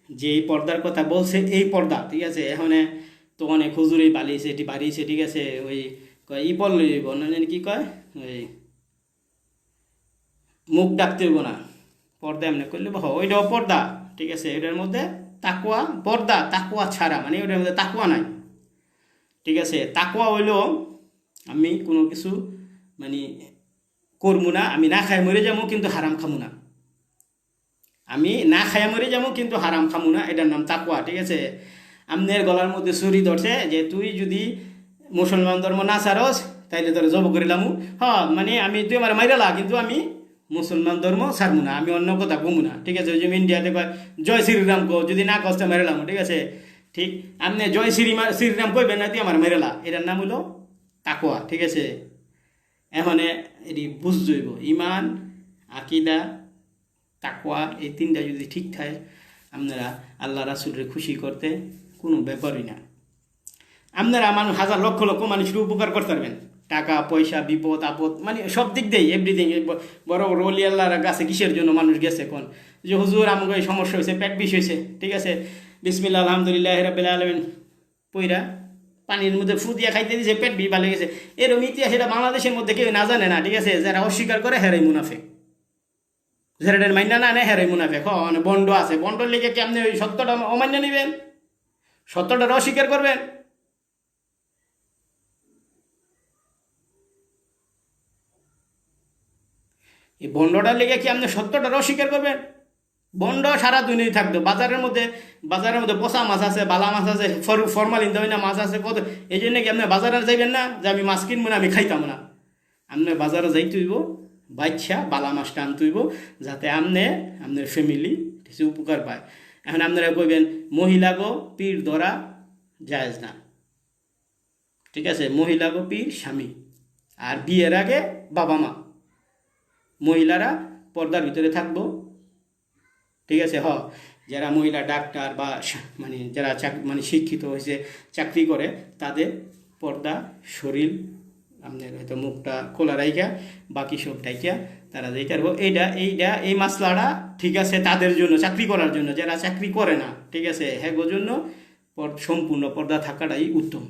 যেই পর্দার কথা বলছে, এই পর্দা, ঠিক আছে। এখন তো অনেক হুজুরেই বালিয়েছে, এটি বাড়িয়েছে, ঠিক আছে, ওই কয় ই পড়লে অন্য কি কয়, ওই মুখ ডাকতে হইব না, পর্দা এমনি করলে ওইটাও পর্দা, ঠিক আছে। এটার মধ্যে তাকওয়া, পর্দা তাকওয়া ছাড়া, মানে ওটার মধ্যে তাকওয়া নাই, ঠিক আছে। তাকওয়া হইল আমি কোনো কিছু মানে করবো না, আমি না খাই মরে যাবো কিন্তু হারাম খামু না, আমি না খাইয়া মরে যাবো কিন্তু হারাম খামু না, এটার নাম তাকওয়া, ঠিক আছে। আমনের গলার মধ্যে ছুরি ধরছে যে তুই যদি মুসলমান ধর্ম না ছাড়স তাইলে তোর জব করিলাম, মানে আমি তুই আমার মাইরালা, কিন্তু আমি মুসলমান ধর্ম ছাড়বো না, আমি অন্য কথা কমু না, ঠিক আছে। ওই যে ইন্ডিয়াতে কয় জয় শ্রীরাম কো, যদি না কষ্ট মেরেলাম, ঠিক আছে, ঠিক আপনি জয় শ্রীরাম কইবেন না, তুই আমার মেরেলা, এটার নাম হলো তাকওয়া, ঠিক আছে। এখন এটি বুঝজইব, ইমান, আকিদা, তাকওয়া, এই তিনটা যদি ঠিক থাকে, আপনারা আল্লাহ রাসূলের খুশি করতে কোনো ব্যাপারই না। আপনারা মানুষ হাজার লক্ষ লক্ষ মানুষের উপকার করতে পারবেন, টাকা পয়সা, বিপদ আপদ, মানে সব দিক দিয়েই, এভরিথিং। বড় বড় অলি আল্লাহর কাছে কিসের জন্য মানুষ গেছে কোন, যে হুজুর আমাকে এই সমস্যা হয়েছে, পেট বিষ হয়েছে, ঠিক আছে, বিসমিল্লাহ আলহামদুলিল্লাহ রাব্বিল আলামিন পইরা পানির মধ্যে ফু দিয়া খাইতে দিয়েছে, পেট বিষ ভালো গেছে। এরকম ইতিহাস এটা বাংলাদেশের মধ্যে কেউ না জানে না, ঠিক আছে। যারা অস্বীকার করে হেরাই মুনাফিক, যারা মাইনা না নেয় হেরাই মুনাফিক। মানে বন্ড আছে, বন্ডর লেগে কি আপনি ওই সত্যটা অমান্য নেবেন, সত্যটার অস্বীকার করবেন? এই বন্ডটার লেগে কি আপনি সত্যটার অস্বীকার করবেন? বন্ড সারা দুনিয়ায় থাকতো, বাজারের মধ্যে পচা মাছ আছে, বালা মাছ আছে, ফরমালিন দেয় না মাছ আছে কত, এই জন্য কি আপনি বাজারে যাইবেন না যে আমি মাছ কিনবো না, আমি খাইতাম না? আপনি বাজারে যাইতে হইব, বাচ্চা বালা মাছটা আনতে হইব, যাতে আপনার ফ্যামিলি কিছু উপকার পায়। এখন আপনারা কইবেন মহিলাগো পীর ধরা জায়েজ না, ঠিক আছে, মহিলাগো পীর স্বামী, আর বিয়ের আগে বাবা মা, মহিলারা পর্দার ভিতরে থাকবো, ঠিক আছে। যারা মহিলা ডাক্তার বা মানে যারা মানে শিক্ষিত হয়েছে, চাকরি করে, তাদের পর্দা, শরীর আপনার হয়তো মুখটা খোলা রাইখা বাকি সব টাইকা তারা যাইতে পারবো। এই মাসলাটা ঠিক আছে তাদের জন্য, চাকরি করার জন্য। যারা চাকরি করে না, ঠিক আছে, হ্যাঁ জন্য সম্পূর্ণ পর্দা থাকাটাই উত্তম।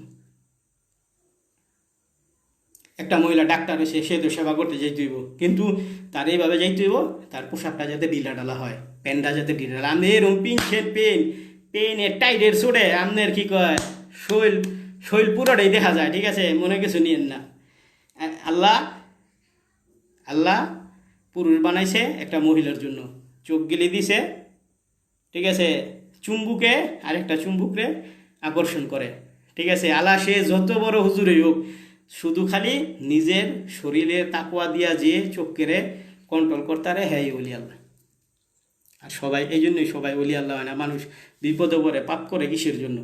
একটা মহিলা ডাক্তার এসে সে তো সেবা করতে যাইতে হইব, কিন্তু তার এইভাবে যাইতে হইব তার পোশাকটা যাতে ঢিলা ঢালা হয়, প্যান্টটা যাতে ঢিলা ঢালা। আপনি এরকম পেন টাইটের ছোড়ে আপনার কি কয় শরীর শরীর পুরোটাই দেখা যায়, ঠিক আছে, মনে কিছু নিয়েন না। আল্লাহ আল্লাহ পুরুষ বানাইছে একটা মহিলার জন্য, চোখ গিলে দিছে, ঠিক আছে, চুম্বুকে আরেকটা চুম্বুকরে আকর্ষণ করে, ঠিক আছে। আল্লাহ সে যত বড় হুজুরই হোক, শুধু খালি নিজের শরীরে তাকওয়া দিয়া যে চোখকে কন্ট্রোল করতারে, হ্যাঁ ওলি আল্লাহ। আর সবাই এই জন্যই সবাই ওলি আল্লাহ হয় না। মানুষ বিপদে পড়ে পাপ করে কিসের জন্য?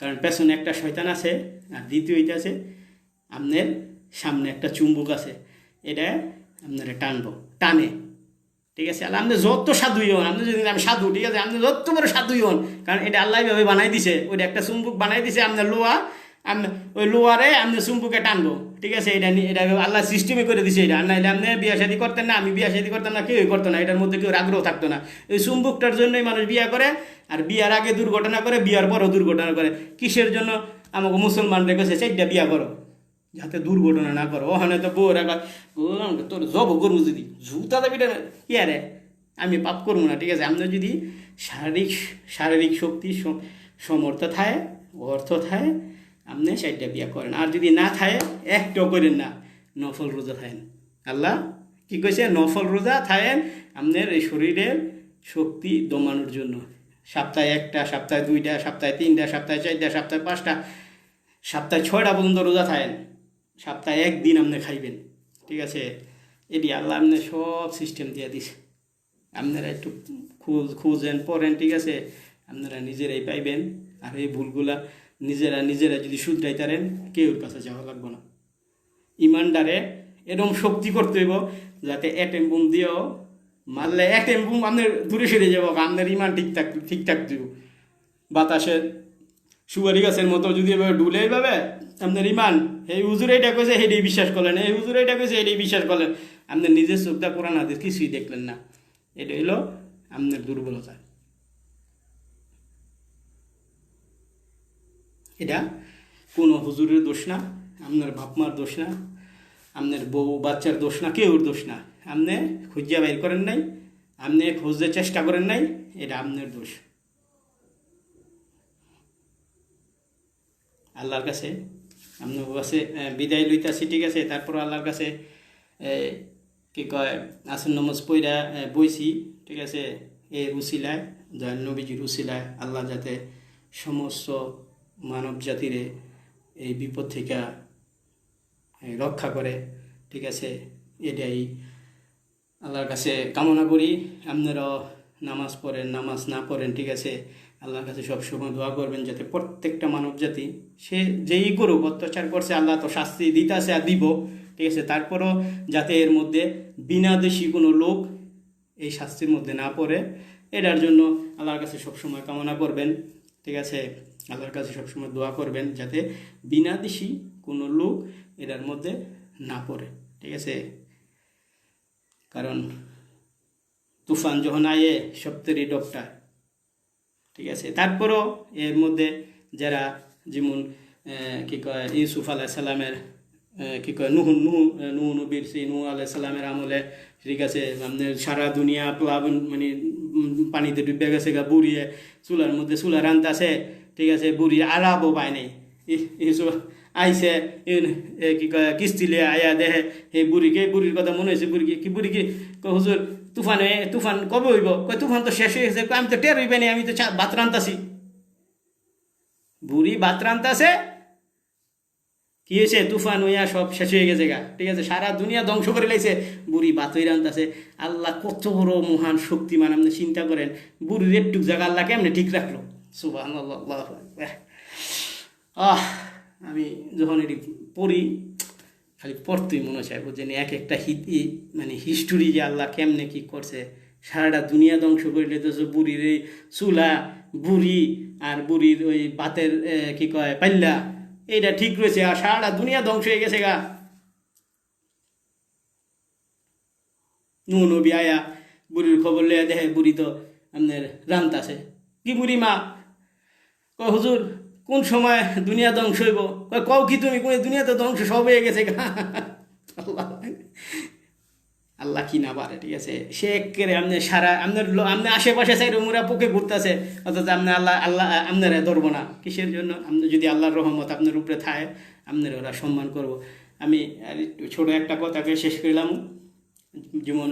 কারণ পেছনে একটা শয়তান আছে, আর দ্বিতীয়টা আছে আপনার সামনে একটা চুম্বুক আছে, এটা আপনারা টানে, ঠিক আছে। আল্লাহ আপনি যত সাধুই হন, আপনি যদি আমি সাধু, ঠিক আছে, আপনি যত বড় সাধুই হন, কারণ এটা আল্লাহ ভাবে বানাই দিছে, ওইটা একটা চুম্বুক বানাই দিছে, আপনার লোহা, আপনি ওই লোহারে আপনি চুম্বুকে টানবো, ঠিক আছে। এটা আল্লাহ সিস্টেমে করে দিছে এটা। আর নাহলে আপনি বিয়া শাদী করতেন না, আমি বিয়া শাদী করতাম না, কেউই করতো না, এটার মধ্যে কেউ আগ্রহ থাকতো না। এই চুম্বুকটার জন্যই মানুষ বিয়া করে, আর বিয়ার আগে দুর্ঘটনা করে, বিয়ার পরও দুর্ঘটনা করে। কিসের জন্য? আমাকে মুসলমান রেখেছে 4টা বিয়া করো, যাতে দুর্ঘটনা না করো। ওখানে তো বউ রাখা, তোর জব করবো যদি জুতা দাবিটা কি আরে আমি পাপ করবো না, ঠিক আছে। আপনার যদি শারীরিক শক্তি সমর্থ থাকে, অর্থ থাকে, আপনি 4টা বিয়া করেন। আর যদি না থাকে, একটাও করেন না, নফল রোজা থাকেন। আল্লাহ কি কইছে? নফল রোজা থাকেন আপনার এই শরীরের শক্তি দমানোর জন্য। সপ্তাহে 1টা, সপ্তাহে 2টা, সপ্তাহে 3টা, সপ্তাহে 4টা, সপ্তাহে 5টা, সপ্তাহে 6টা পর্যন্ত রোজা থাকেন। সপ্তাহে 1 দিন আপনি খাইবেন, ঠিক আছে। এটি আল্লাহ আপনি সব সিস্টেম দিয়ে দিছে। আপনারা একটু খুঁজেন, পড়েন, ঠিক আছে, আপনারা নিজেরাই পাইবেন। আর এই ভুলগুলা নিজেরা যদি শুধরাইতারেন, কেউর কাছে যাওয়া লাগবে না। ইমানদারে এরকম শক্তি করতে হইব যাতে অ্যাটেম বুম দিয়েও মারলে অ্যাটেম বুম আপনার দূরে সরে যাবো, আপনার ইমান ঠিকঠাক দিব। বাতাসে সুপারি গাছের মতো যদি এভাবে ডুলে এইভাবে আপনার ইমান, এই হুজুর এইটা কইছে সেটাই বিশ্বাস করলেন, এই হুজুর এইটা কইছে এটাই বিশ্বাস করলেন, আপনার নিজের চোখটা কোরআন হাদিস কিছুই দেখলেন না। এটা হলো আপনার দুর্বলতা। এটা কোনো হুজুরের দোষ না, আপনার বাপ মার দোষ না, আপনার বউ বাচ্চার দোষ না, কেউর দোষ না। আপনি খুঁজিয়া বাইর করেন নাই, আপনি খুঁজতে চেষ্টা করেন নাই, এটা আপনার দোষ। আল্লাহর কাছে আপনার কাছে বিদায় লইতাছি, ঠিক আছে। তারপর আল্লাহর কাছে কি কয় আসন নামাজ পইরা বইছি, ঠিক আছে। এই উসিলায়, দয়াল নবীজির উসিলায় আল্লাহ যাতে সমস্ত মানব জাতিরে এই বিপদ থেকে রক্ষা করে, ঠিক আছে, এটাই আল্লাহর কাছে কামনা করি। আপনারাও নামাজ পড়েন, নামাজ না পড়েন, ঠিক আছে, আল্লাহর কাছে সবসময় দোয়া করবেন যাতে প্রত্যেকটা মানব জাতি, সে যেই করুক, অত্যাচার করছে, আল্লাহ তো শাস্তি দিতেছে আর দিব, ঠিক আছে, তারপরও যাতে এর মধ্যে বিনা দেশি কোনো লোক এই শাস্তির মধ্যে না পড়ে, এটার জন্য আল্লাহর কাছে সবসময় কামনা করবেন, ঠিক আছে। আল্লাহর কাছে সবসময় দোয়া করবেন যাতে বিনা দেশি কোনো লোক এটার মধ্যে না পড়ে, ঠিক আছে। কারণ তুফান যখন আয়ে সপ্তরি ডকটা, ঠিক আছে। তারপরও এর মধ্যে যারা যেমন কী কয় ইউসুফ আলাইসাল্লামের কী কয় নুহ নবীর সেই নুহ আলাইসাল্লামের আমলে, ঠিক আছে, আপনার সারা দুনিয়া প্লাবন মানে পানিতে ডুবে গেছে গা, বুড়িয়ে চুলার মধ্যে চুলা রান্তাছে, ঠিক আছে, বুড়ি আরাবও পায় নাই। ইউসুফ আইসে কি কয় কিস্তিলে আয়া দেহে এই বুড়ির কথা মনে হয়েছে, বুড়ি কি হুজুর তুফান কবে হইব? কয় তুফান তো শেষ হয়ে গেছে। আমি তো টের হইবে না, আমি তো ভাত রান্তাছি। বুড়ি ভাত রান্তাছে, কি হয়েছে? তুফান হইয়া সব শেষ হয়ে গেছে গা, ঠিক আছে, সারা দুনিয়া ধ্বংস করে লাইছে, বুড়ি ভাত হয়ে রান্তাছে। আল্লাহ কত বড় মহান শক্তিমান, আপনি চিন্তা করেন। বুড়ির একটুক জায়গা আল্লাহ কেমনে ঠিক রাখলো? সুবহানাল্লাহ। আমি যখন এটি পড়ি, খালি পড়তেই মনে চাইব যে এক একটা মানে হিস্টোরি যে আল্লাহ কেমনে কি করছে, সারাটা দুনিয়া ধ্বংস করে দিতেছে। বুড়ির এই চুলা, বুড়ি আর বুড়ির ওই বাতের কি কয় পাল্লা, এইটা ঠিক রয়েছে, আর সারাটা দুনিয়া ধ্বংস হয়ে গেছে গা। নবী আয়া বুড়ির খবর লইয়া দেখে বুড়ি তো আপনার রান্তাছে। কি বুড়ি মা? কয় হুজুর কোন সময় দুনিয়া ধ্বংস হইব? কও কি তুমি? কোন দুনিয়া তো ধ্বংস সব হয়ে গেছে গা। আল্লাহ কি না পারে, ঠিক আছে। সে একেবারে আপনি সারা আপনার আশেপাশে সাইড মুরা পোকে ঘুরতেছে, অথচ আপনি আল্লাহ আপনারা ধরবো না কিসের জন্য? আপনি যদি আল্লাহর রহমত আপনার উপরে থাকে, আপনার ওরা সম্মান করব। আমি আর একটু ছোটো একটা কথাকে শেষ করলাম। যেমন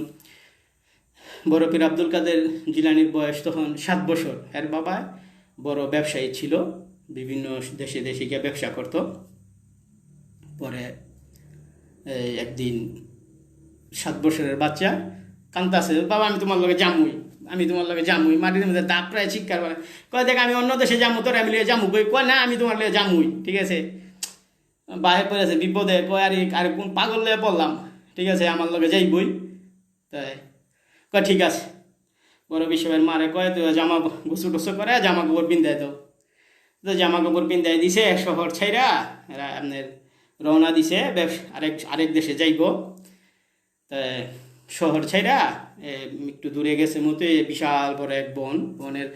বড় পীর আব্দুল কাদের জিলানির বয়স তখন 7 বছর। এর বাবা বড় ব্যবসায়ী ছিল, বিভিন্ন দেশে দেশে গিয়ে ব্যবসা করত। পরে একদিন 7 বছরের বাচ্চা কান্তাছে, বাবা আমি তোমার লগে জামুই, আমি তোমার লগে জামুই, মাটির মধ্যে দাঁত প্রায় চিৎকার করে, কয় দেখ আমি অন্য দেশে জামু, তোর আমি লিয়ে জামু, কয় না আমি তোমার লিয়ে জামুই, ঠিক আছে। বাহির পড়েছে বিপদে, কয় আর কোন পাগল লিয়ে পড়লাম, ঠিক আছে, আমার লগে যাইবই। তাই কয় ঠিক আছে। বড় বিশ্বয়ের মারে কয় তুই জামা গুছু টুসু করে জামা কাপড় পিন্ধাই দাও। তো জামা কাপড় পিন্ধাই দিছে, শহর ছাইরা এরা আপনার রওনা দিছে আরেক দেশে যাইব। শহর ছাইরা একটু দূরে গেছে মতো বিশাল বড় এক বনের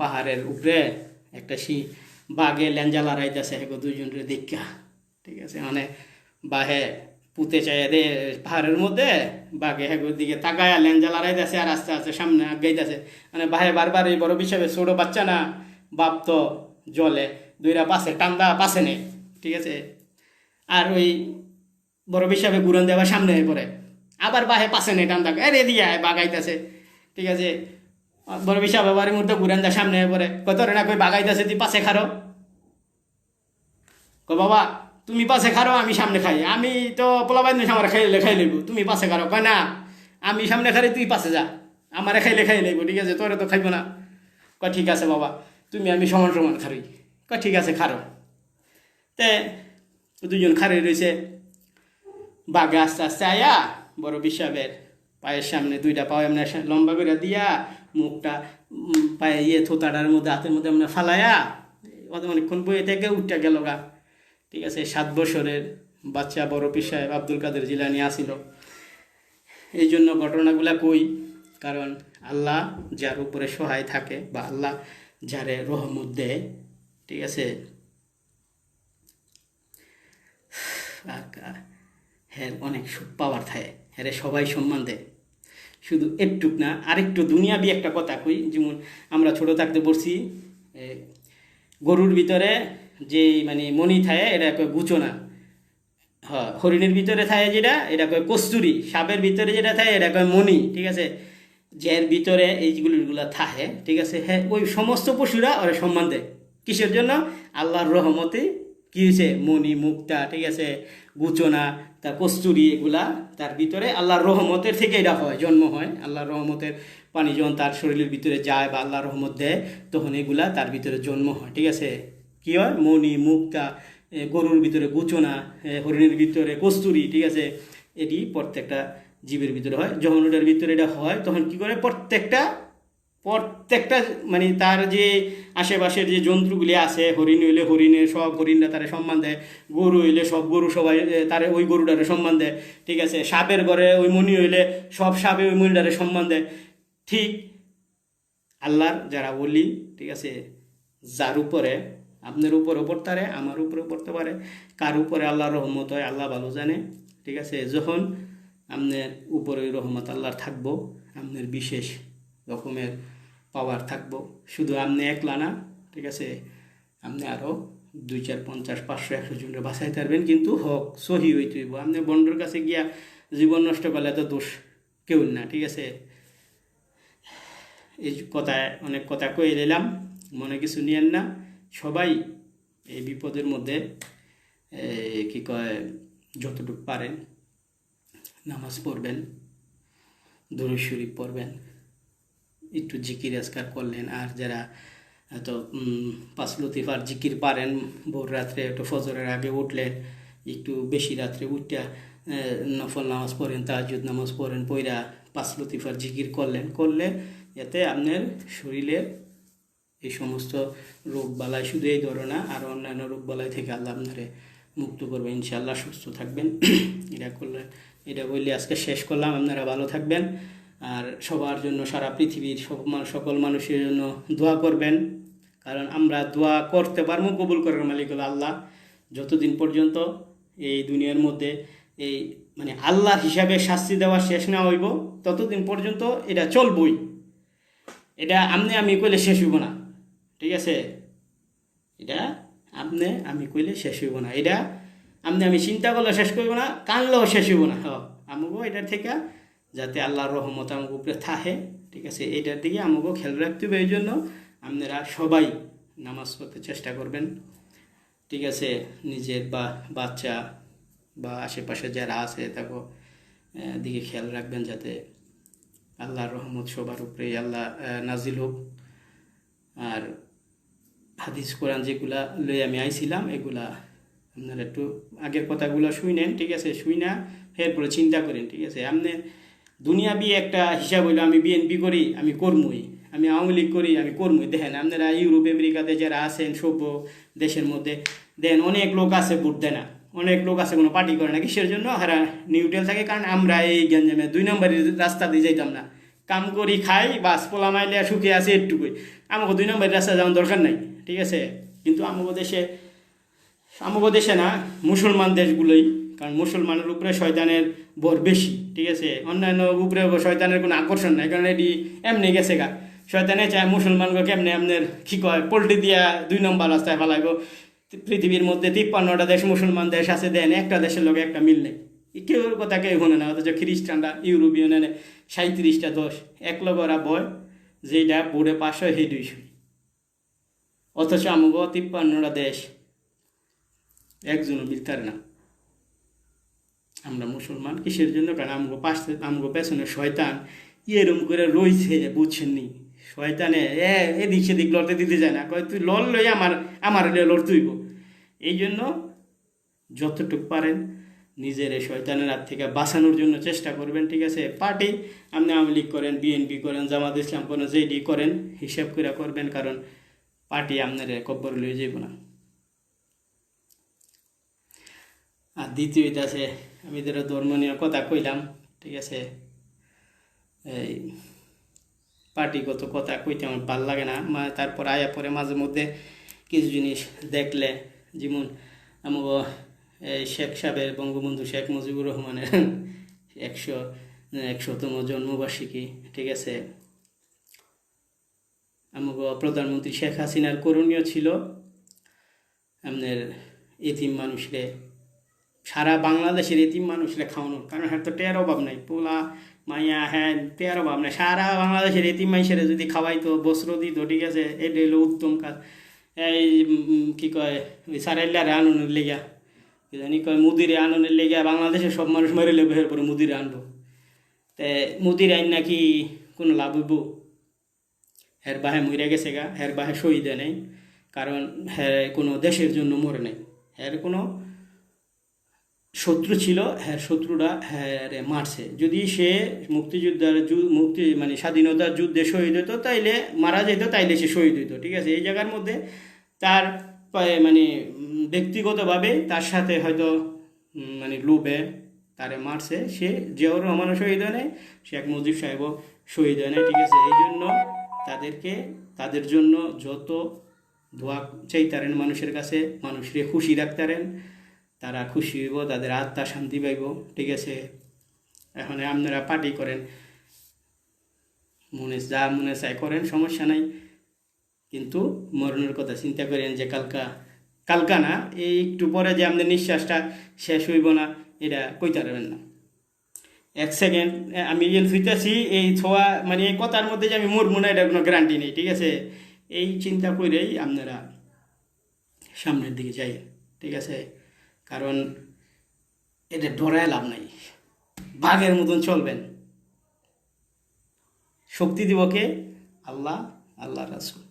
পাহাড়ের উপরে একটা বাঘে ল্যাঞ্জা লড়াইতেছে হেগো দুইজনের দীক্ষা, ঠিক আছে। মানে বাহে পুঁতে চাইয়া দে পাহাড়ের মধ্যে, বাঘে হেগোর দিকে তাকায়া ল্যাঞ্জা লড়াইতেছে আর আস্তে আস্তে সামনে আগাইতেছে। মানে বাহে বারবার এই বড় বিষয়ে ছোট বাচ্চা না, বাপ তো জলে দুইরা পাশে টান্দা পাশে নেই, ঠিক আছে। আর ওই বড় বিষয়ে ঘুরন দেওয়ার সামনে পড়ে, আবার বাহে পাশে নেই টান্দা রে দিয়া বাগাইতেছে, ঠিক আছে। বড় বিষয় বাবার মুহূর্তে ঘুরান দেওয়ার সামনে পড়ে, কত রে না কই বাগাইতেছে তুই পাশে খারো, বাবা তুমি পাশে খারো আমি সামনে খাই, আমি তো পোলাবাই আমার খাই লইব, তুমি পাশে খারো, কয় না আমি সামনে খাই তুই পাশে যা, আমার খাই লইব, ঠিক আছে, তোরে তো খাইব না। কয় ঠিক আছে বাবা তুমি আমি সমান সমান খারি, কয় ঠিক আছে খারো। তে দুজন খারি রয়েছে, বাঘে আস্তে আস্তে আয়া বড় বিশ্বাবের পায়ের সামনে দুইটা পাও এমনি লম্বা করে দিয়া মুখটা পায়ে থোতাটার মধ্যে হাতের মধ্যে এমনি ফালাইয়া অনেকক্ষণ বইয়ে থেকে উঠটা গেল গা, ঠিক আছে। 7 বছরের বাচ্চা বড় পীর সাহেব আব্দুল কাদের জিলানী আসিল। এই জন্য ঘটনাগুলা কই, কারণ আল্লাহ যার উপরে সহায় থাকে বা আল্লাহ যারে রহমত দেয়, ঠিক আছে, হ্যাঁ অনেক পাওয়ার থাকে, হ্যাঁ সবাই সম্মান দেয়। শুধু একটুক না, আরেকটু দুনিয়াবি একটা কথা কই। যেমন আমরা ছোট থাকতে পড়ছি গরুর ভিতরে যে মানে মণি থাকে এটা কয় গুচনা, হ্যাঁ হরিণের ভিতরে থাকে যেটা এটা কয় কস্তুরি, সাপের ভিতরে যেটা থাকে এটা কয় মণি, ঠিক আছে। যার ভিতরে এইগুলো থাকে, ঠিক আছে, হ্যাঁ ওই সমস্ত পশুরা ওরা সম্মান দেয়। কিসের জন্য? আল্লাহর রহমতে কি হয়েছে, মণি মুক্তা, ঠিক আছে, গুচনা তার কস্তুরি, এগুলা তার ভিতরে আল্লাহর রহমতের থেকে এটা হয়, জন্ম হয়। আল্লাহর রহমতের পানি যখন তার শরীরের ভিতরে যায় বা আল্লাহর রহমত দেয় তখন এগুলা তার ভিতরে জন্ম হয়, ঠিক আছে। কী হয়? মণি মুক্তা, গরুর ভিতরে গুচনা, হরিণের ভিতরে কস্তুরি, ঠিক আছে, এটি প্রত্যেকটা জীবের ভিতরে হয়। যখন ওটার ভিতরে এটা হয় তখন কি করে প্রত্যেকটা মানে তার যে আশেপাশের যে জন্তুগুলি আছে, হরিণ হইলে হরিণের সব হরিণরা তারা সম্মান দেয়, গরু হইলে সব গরু সবাই তারে ওই গরুটারে সম্মান দেয়, ঠিক আছে। সাপের ঘরে ওই মণি হইলে সব সাপে ওই মণিটারে সম্মান দেয়। ঠিক আল্লাহর যারা বলি, ঠিক আছে, যার উপরে আপনার উপরেও পড়তে পারে, আমার উপরেও পড়তে পারে, কার উপরে আল্লাহর রহমত হয় আল্লাহ ভালো জানে, ঠিক আছে। যখন আপনার উপরে রহমত আল্লাহর থাকবো, আপনার বিশেষ রকমের পাওয়ার থাকবো, শুধু আপনি একলা না, ঠিক আছে, আপনি আরও 2, 4, 50, 500, 100 জনের বাঁচাইতে পারবেন, কিন্তু হক সহি হইতে হইব। আপনি বন্ডর কাছে গিয়া জীবন নষ্ট করলে তো দোষ কেউ না, ঠিক আছে। এই কথায় অনেক কথা কয়ে দিলাম, মনে কিছু নিয়েন না। সবাই এই বিপদের মধ্যে কি কয় যতটুকু পারেন নামাজ পড়বেন, দরুদ শরীফ পড়বেন, একটু জিকির আজকার করলেন। আর যারা তো 5 লতিফার জিকির পারেন, ভোর রাত্রে একটু ফজরের আগে উঠলেন, একটু বেশি রাত্রে উঠটা নফল নামাজ পড়েন, তাহাজ্জুদ নামাজ পড়েন, পইরা 5 লতিফার জিকির করলে এতে আপনার শরীরের এই সমস্ত রোগ বালাই, শুধু এই ধরনা আর অন্যান্য রোগ বালাই থেকে আল্লাহ আপনারে মুক্ত করবে, ইনশাআল্লাহ সুস্থ থাকবেন। এটা বললে আজকে শেষ করলাম। আপনারা ভালো থাকবেন আর সবার জন্য, সারা পৃথিবীর সকল মানুষের জন্য দোয়া করবেন, কারণ আমরা দোয়া করতে পারবো, কবুল করার মালিক হলো আল্লাহ। যতদিন পর্যন্ত এই দুনিয়ার মধ্যে এই মানে আল্লাহর হিসাবে শাস্তি দেওয়া শেষ না হইব ততদিন পর্যন্ত এটা চলবই। এটা আপনি আমি কইলে শেষ হইব না, ঠিক আছে? এটা আপনি আমি কইলে শেষ হইব না, এটা আপনি আমি চিন্তা করলে শেষ করব না, কানলেও শেষ হইব না। আমাকেও এটার থেকে যাতে আল্লাহর রহমত আমাকে উপরে থাকে, ঠিক আছে, এটার দিকে আমাকেও খেয়াল রাখতে হবে। এই জন্য আপনারা সবাই নামাজ পড়তে চেষ্টা করবেন, ঠিক আছে? নিজের বা বাচ্চা বা আশেপাশে যারা আছে তাকে দিকে খেয়াল রাখবেন যাতে আল্লাহর রহমত সবার উপরে আল্লাহ নাজিল হোক। আর হাদিস কোরআন যেগুলা লই আমি আইছিলাম এগুলা আপনারা একটু আগের কথাগুলো শুনেন, ঠিক আছে? শুইনা এরপরে চিন্তা করেন, ঠিক আছে? আপনি দুনিয়াবি একটা হিসাব হইলো আমি বিএনপি করি আমি কর্মই, আমি আওয়ামী লীগ করি আমি কর্মই। দেখেন আপনারা ইউরোপ আমেরিকাতে যারা আছেন সভ্য দেশের মধ্যে দেন অনেক লোক আছে ভোট দেয় না, অনেক লোক আছে কোনো পার্টি করে না। কিসের জন্য? হারা নিউট্রাল থাকে, কারণ আমরা এই গঞ্জামে 2 নম্বরের রাস্তা দিয়ে যাইতাম না, কাম করি খাই বাস পোলা মাইলে সুখে আছে একটুকুই, আমাকে 2 নম্বরের রাস্তা যাওয়ার দরকার নাই, ঠিক আছে? কিন্তু আমাদের দেশে না, মুসলমান দেশগুলোই, কারণ মুসলমানের উপরে শয়তানের ভর বেশি, ঠিক আছে? অন্যান্য উপরে শয়তানের কোনো আকর্ষণ নাই, কারণ এটি এমনি গেছে গা। শয়তানে চায় মুসলমানকে কেমনে আপনার কী কয় পোল্ট্রি দিয়া 2 নম্বর রাস্তায় ফেলাইব। পৃথিবীর মধ্যে 53টা দেশ মুসলমান দেশ আছে, দেন একটা দেশের লোক একটা মিল নেই, কেউর কথা কেউ শোনে না। অথচ খ্রিস্টানরা ইউরোপিয়ানে 37টা দশ এক লোক ওরা বয় যেটা বোর্ডে 500 সেই 200, অথচ আমাকে 53টা দেশ একজনও মিলতারে না। আমরা মুসলমান কিসের জন্য? কারণ আমগো পেছনে শয়তান এরম করে রয়েছে, বুঝছেন নি? শয়তানে এদিক সেদিক লড়তে দিতে যায় না, কয় তুই লড় লই আমার লড় তুইব। এই জন্য যতটুকু পারেন নিজের এই শয়তানের হাত থেকে বাঁচানোর জন্য চেষ্টা করবেন, ঠিক আছে? পার্টি আপনি আওয়ামী লীগ করেন, বিএনপি করেন, জামাত ইসলাম করেন, যেডি করেন হিসাব করে করবেন, কারণ পার্টি আপনার কব্বর লয়ে যাইব না। আর দ্বিতীয়ত আছে, আমি যেটা ধর্ম নিয়ে কথা কইলাম, ঠিক আছে, এই পার্টিগত কথা কইতে আমার ভাল লাগে না। তারপর আয়া পরে মাঝে মধ্যে কিছু জিনিস দেখলে, যেমন আমার শেখ সাহেবের বঙ্গবন্ধু শেখ মুজিবুর রহমানের 100তম জন্মবার্ষিকী, ঠিক আছে? আমাকে প্রধানমন্ত্রী শেখ হাসিনার করণীয় ছিল আপনার এতিম মানুষরে, সারা বাংলাদেশের এতিম মানুষরে খাওয়ানোর, কারণ হ্যাঁ তো টের অভাব নাই, পোলা মাইয়া হ্যাঁ টের অভাব নাই, সারা বাংলাদেশের এতিম মানুষের যদি খাওয়াইতো, বস্ত্র দিত, ঠিক আছে? এটা হলো উত্তম কাজ। এই কী কয় ওই সারাইল্লারে আননের লেগা জানি কয় মুদিরে আননের লেগা বাংলাদেশের সব মানুষ মেরে লেবে, এরপরে মুদিরে আনবো, তে মুদির আইন নাকি কোনো লাভ হইব? হের বাহে মরে গেছে গা, হের বাহে শহীদ নেই, কারণ হ্যাঁ কোনো দেশের জন্য মরে নাই, হ্যার কোনো শত্রু ছিল, হ্যাঁ শত্রুরা হ্যাঁ মারছে। যদি সে মুক্তিযোদ্ধার মানে স্বাধীনতার যুদ্ধে শহীদ হইতো, তাইলে মারা যেত, তাইলে সে শহীদ হইতো, ঠিক আছে? এই জায়গার মধ্যে তার মানে ব্যক্তিগতভাবে তার সাথে হয়তো মানে লোভে তারে মারছে, সে জিয়াউর রহমানও শহীদ হয় নাই, শেখ মুজিব সাহেবও শহীদ হয় নাই, ঠিক আছে? এই জন্য তাদের জন্য যত দোয়া চাইতারেন মানুষের কাছে, মানুষকে খুশি রাখতারেন, তারা খুশি হইব, তাদের আত্মা শান্তি পাইব, ঠিক আছে? এখন আপনারা পার্টি করেন, যা মনে চাই করেন, সমস্যা নাই, কিন্তু মরণের কথা চিন্তা করেন যে কালকা না, এই একটু পরে যে আপনার নিঃশ্বাসটা শেষ হইব না, এটা কইতে পারবেন না। 1 সেকেন্ড আমি যে শুইতেছি এই ছোঁয়া, মানে এই কথার মধ্যে যে আমি মরবো না, এটা কোনো গ্যারান্টি নেই, ঠিক আছে? এই চিন্তা করেই আপনারা সামনের দিকে যাই, ঠিক আছে? কারণ এটা ডরায় লাভ নাই, বাঘের মতন চলবেন। শক্তি দিব কে? আল্লাহ রাসূল।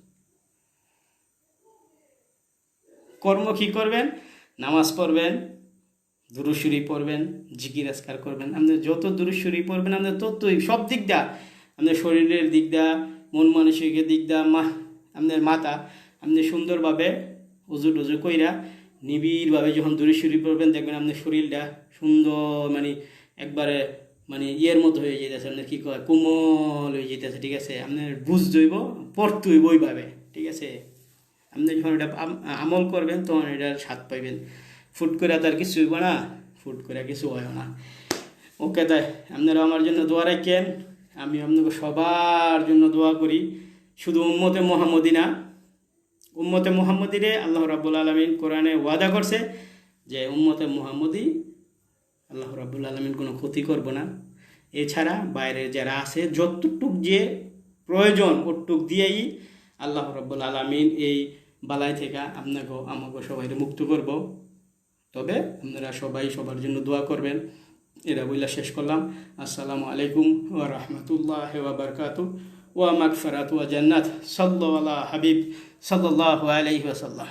কর্ম কী করবেন? নামাজ পড়বেন, দুরূদ শরীফ পড়বেন, জিকির আজকার করবেন। আপনি যত দুরূদ শরীফ পড়বেন আপনার ততই সব দিক দা, আপনার শরীরের দিক দা, মন মানসিকের দিক দা, আপনার মাথা আপনি সুন্দরভাবে উজু টুজু কইরা নিবিড়ভাবে যখন দুরূদ শরীফ পড়বেন, দেখবেন আপনার শরীরটা সুন্দর, মানে একবারে মানে ইয়ের মতো হয়ে যেতেছে, আপনার কী কয় কোমল হয়ে যেতেছে, ঠিক আছে? আপনার বুঝ দইব, পড়তে হইব ওইভাবে, ঠিক আছে? আপনি যখন এটা আমল করবেন তখন এটার স্বাদ পাইবেন। ফুট করে তার কিছু হইব না, ফুট করে কিছু হয় না। ওকে, তাই আপনারা আমার জন্য দোয়া রাখেন, আমি আপনাকে সবার জন্য দোয়া করি। শুধু উম্মতে মুহাম্মদি না, উম্মতে মুহাম্মদিরে আল্লাহ রাব্বুল আলামিন কোরআনে ওয়াদা করছে যে উম্মতে মুহাম্মদি আল্লাহ রাব্বুল আলামিন কোনো ক্ষতি করব না। এছাড়া বাইরে যারা আছে যতটুক যে প্রয়োজন ওটুক দিয়েই আল্লাহ রাব্বুল আলামিন এই বালাই থেকে আপনাকে আমাকে সবাই মুক্ত করব। তবে আপনারা সবাই সবার জন্য দোয়া করবেন। এরা বইলা শেষ করলাম। আসসালামু আলাইকুম ওয়া রাহমাতুল্লাহি ওয়া বারাকাতুহু ওয়া মাগফিরাতু ওয়া জান্নাত। সাল্লাল্লাহু আলা হাবিব সাল্লাল্লাহু আলাইহি ওয়াসাল্লাম।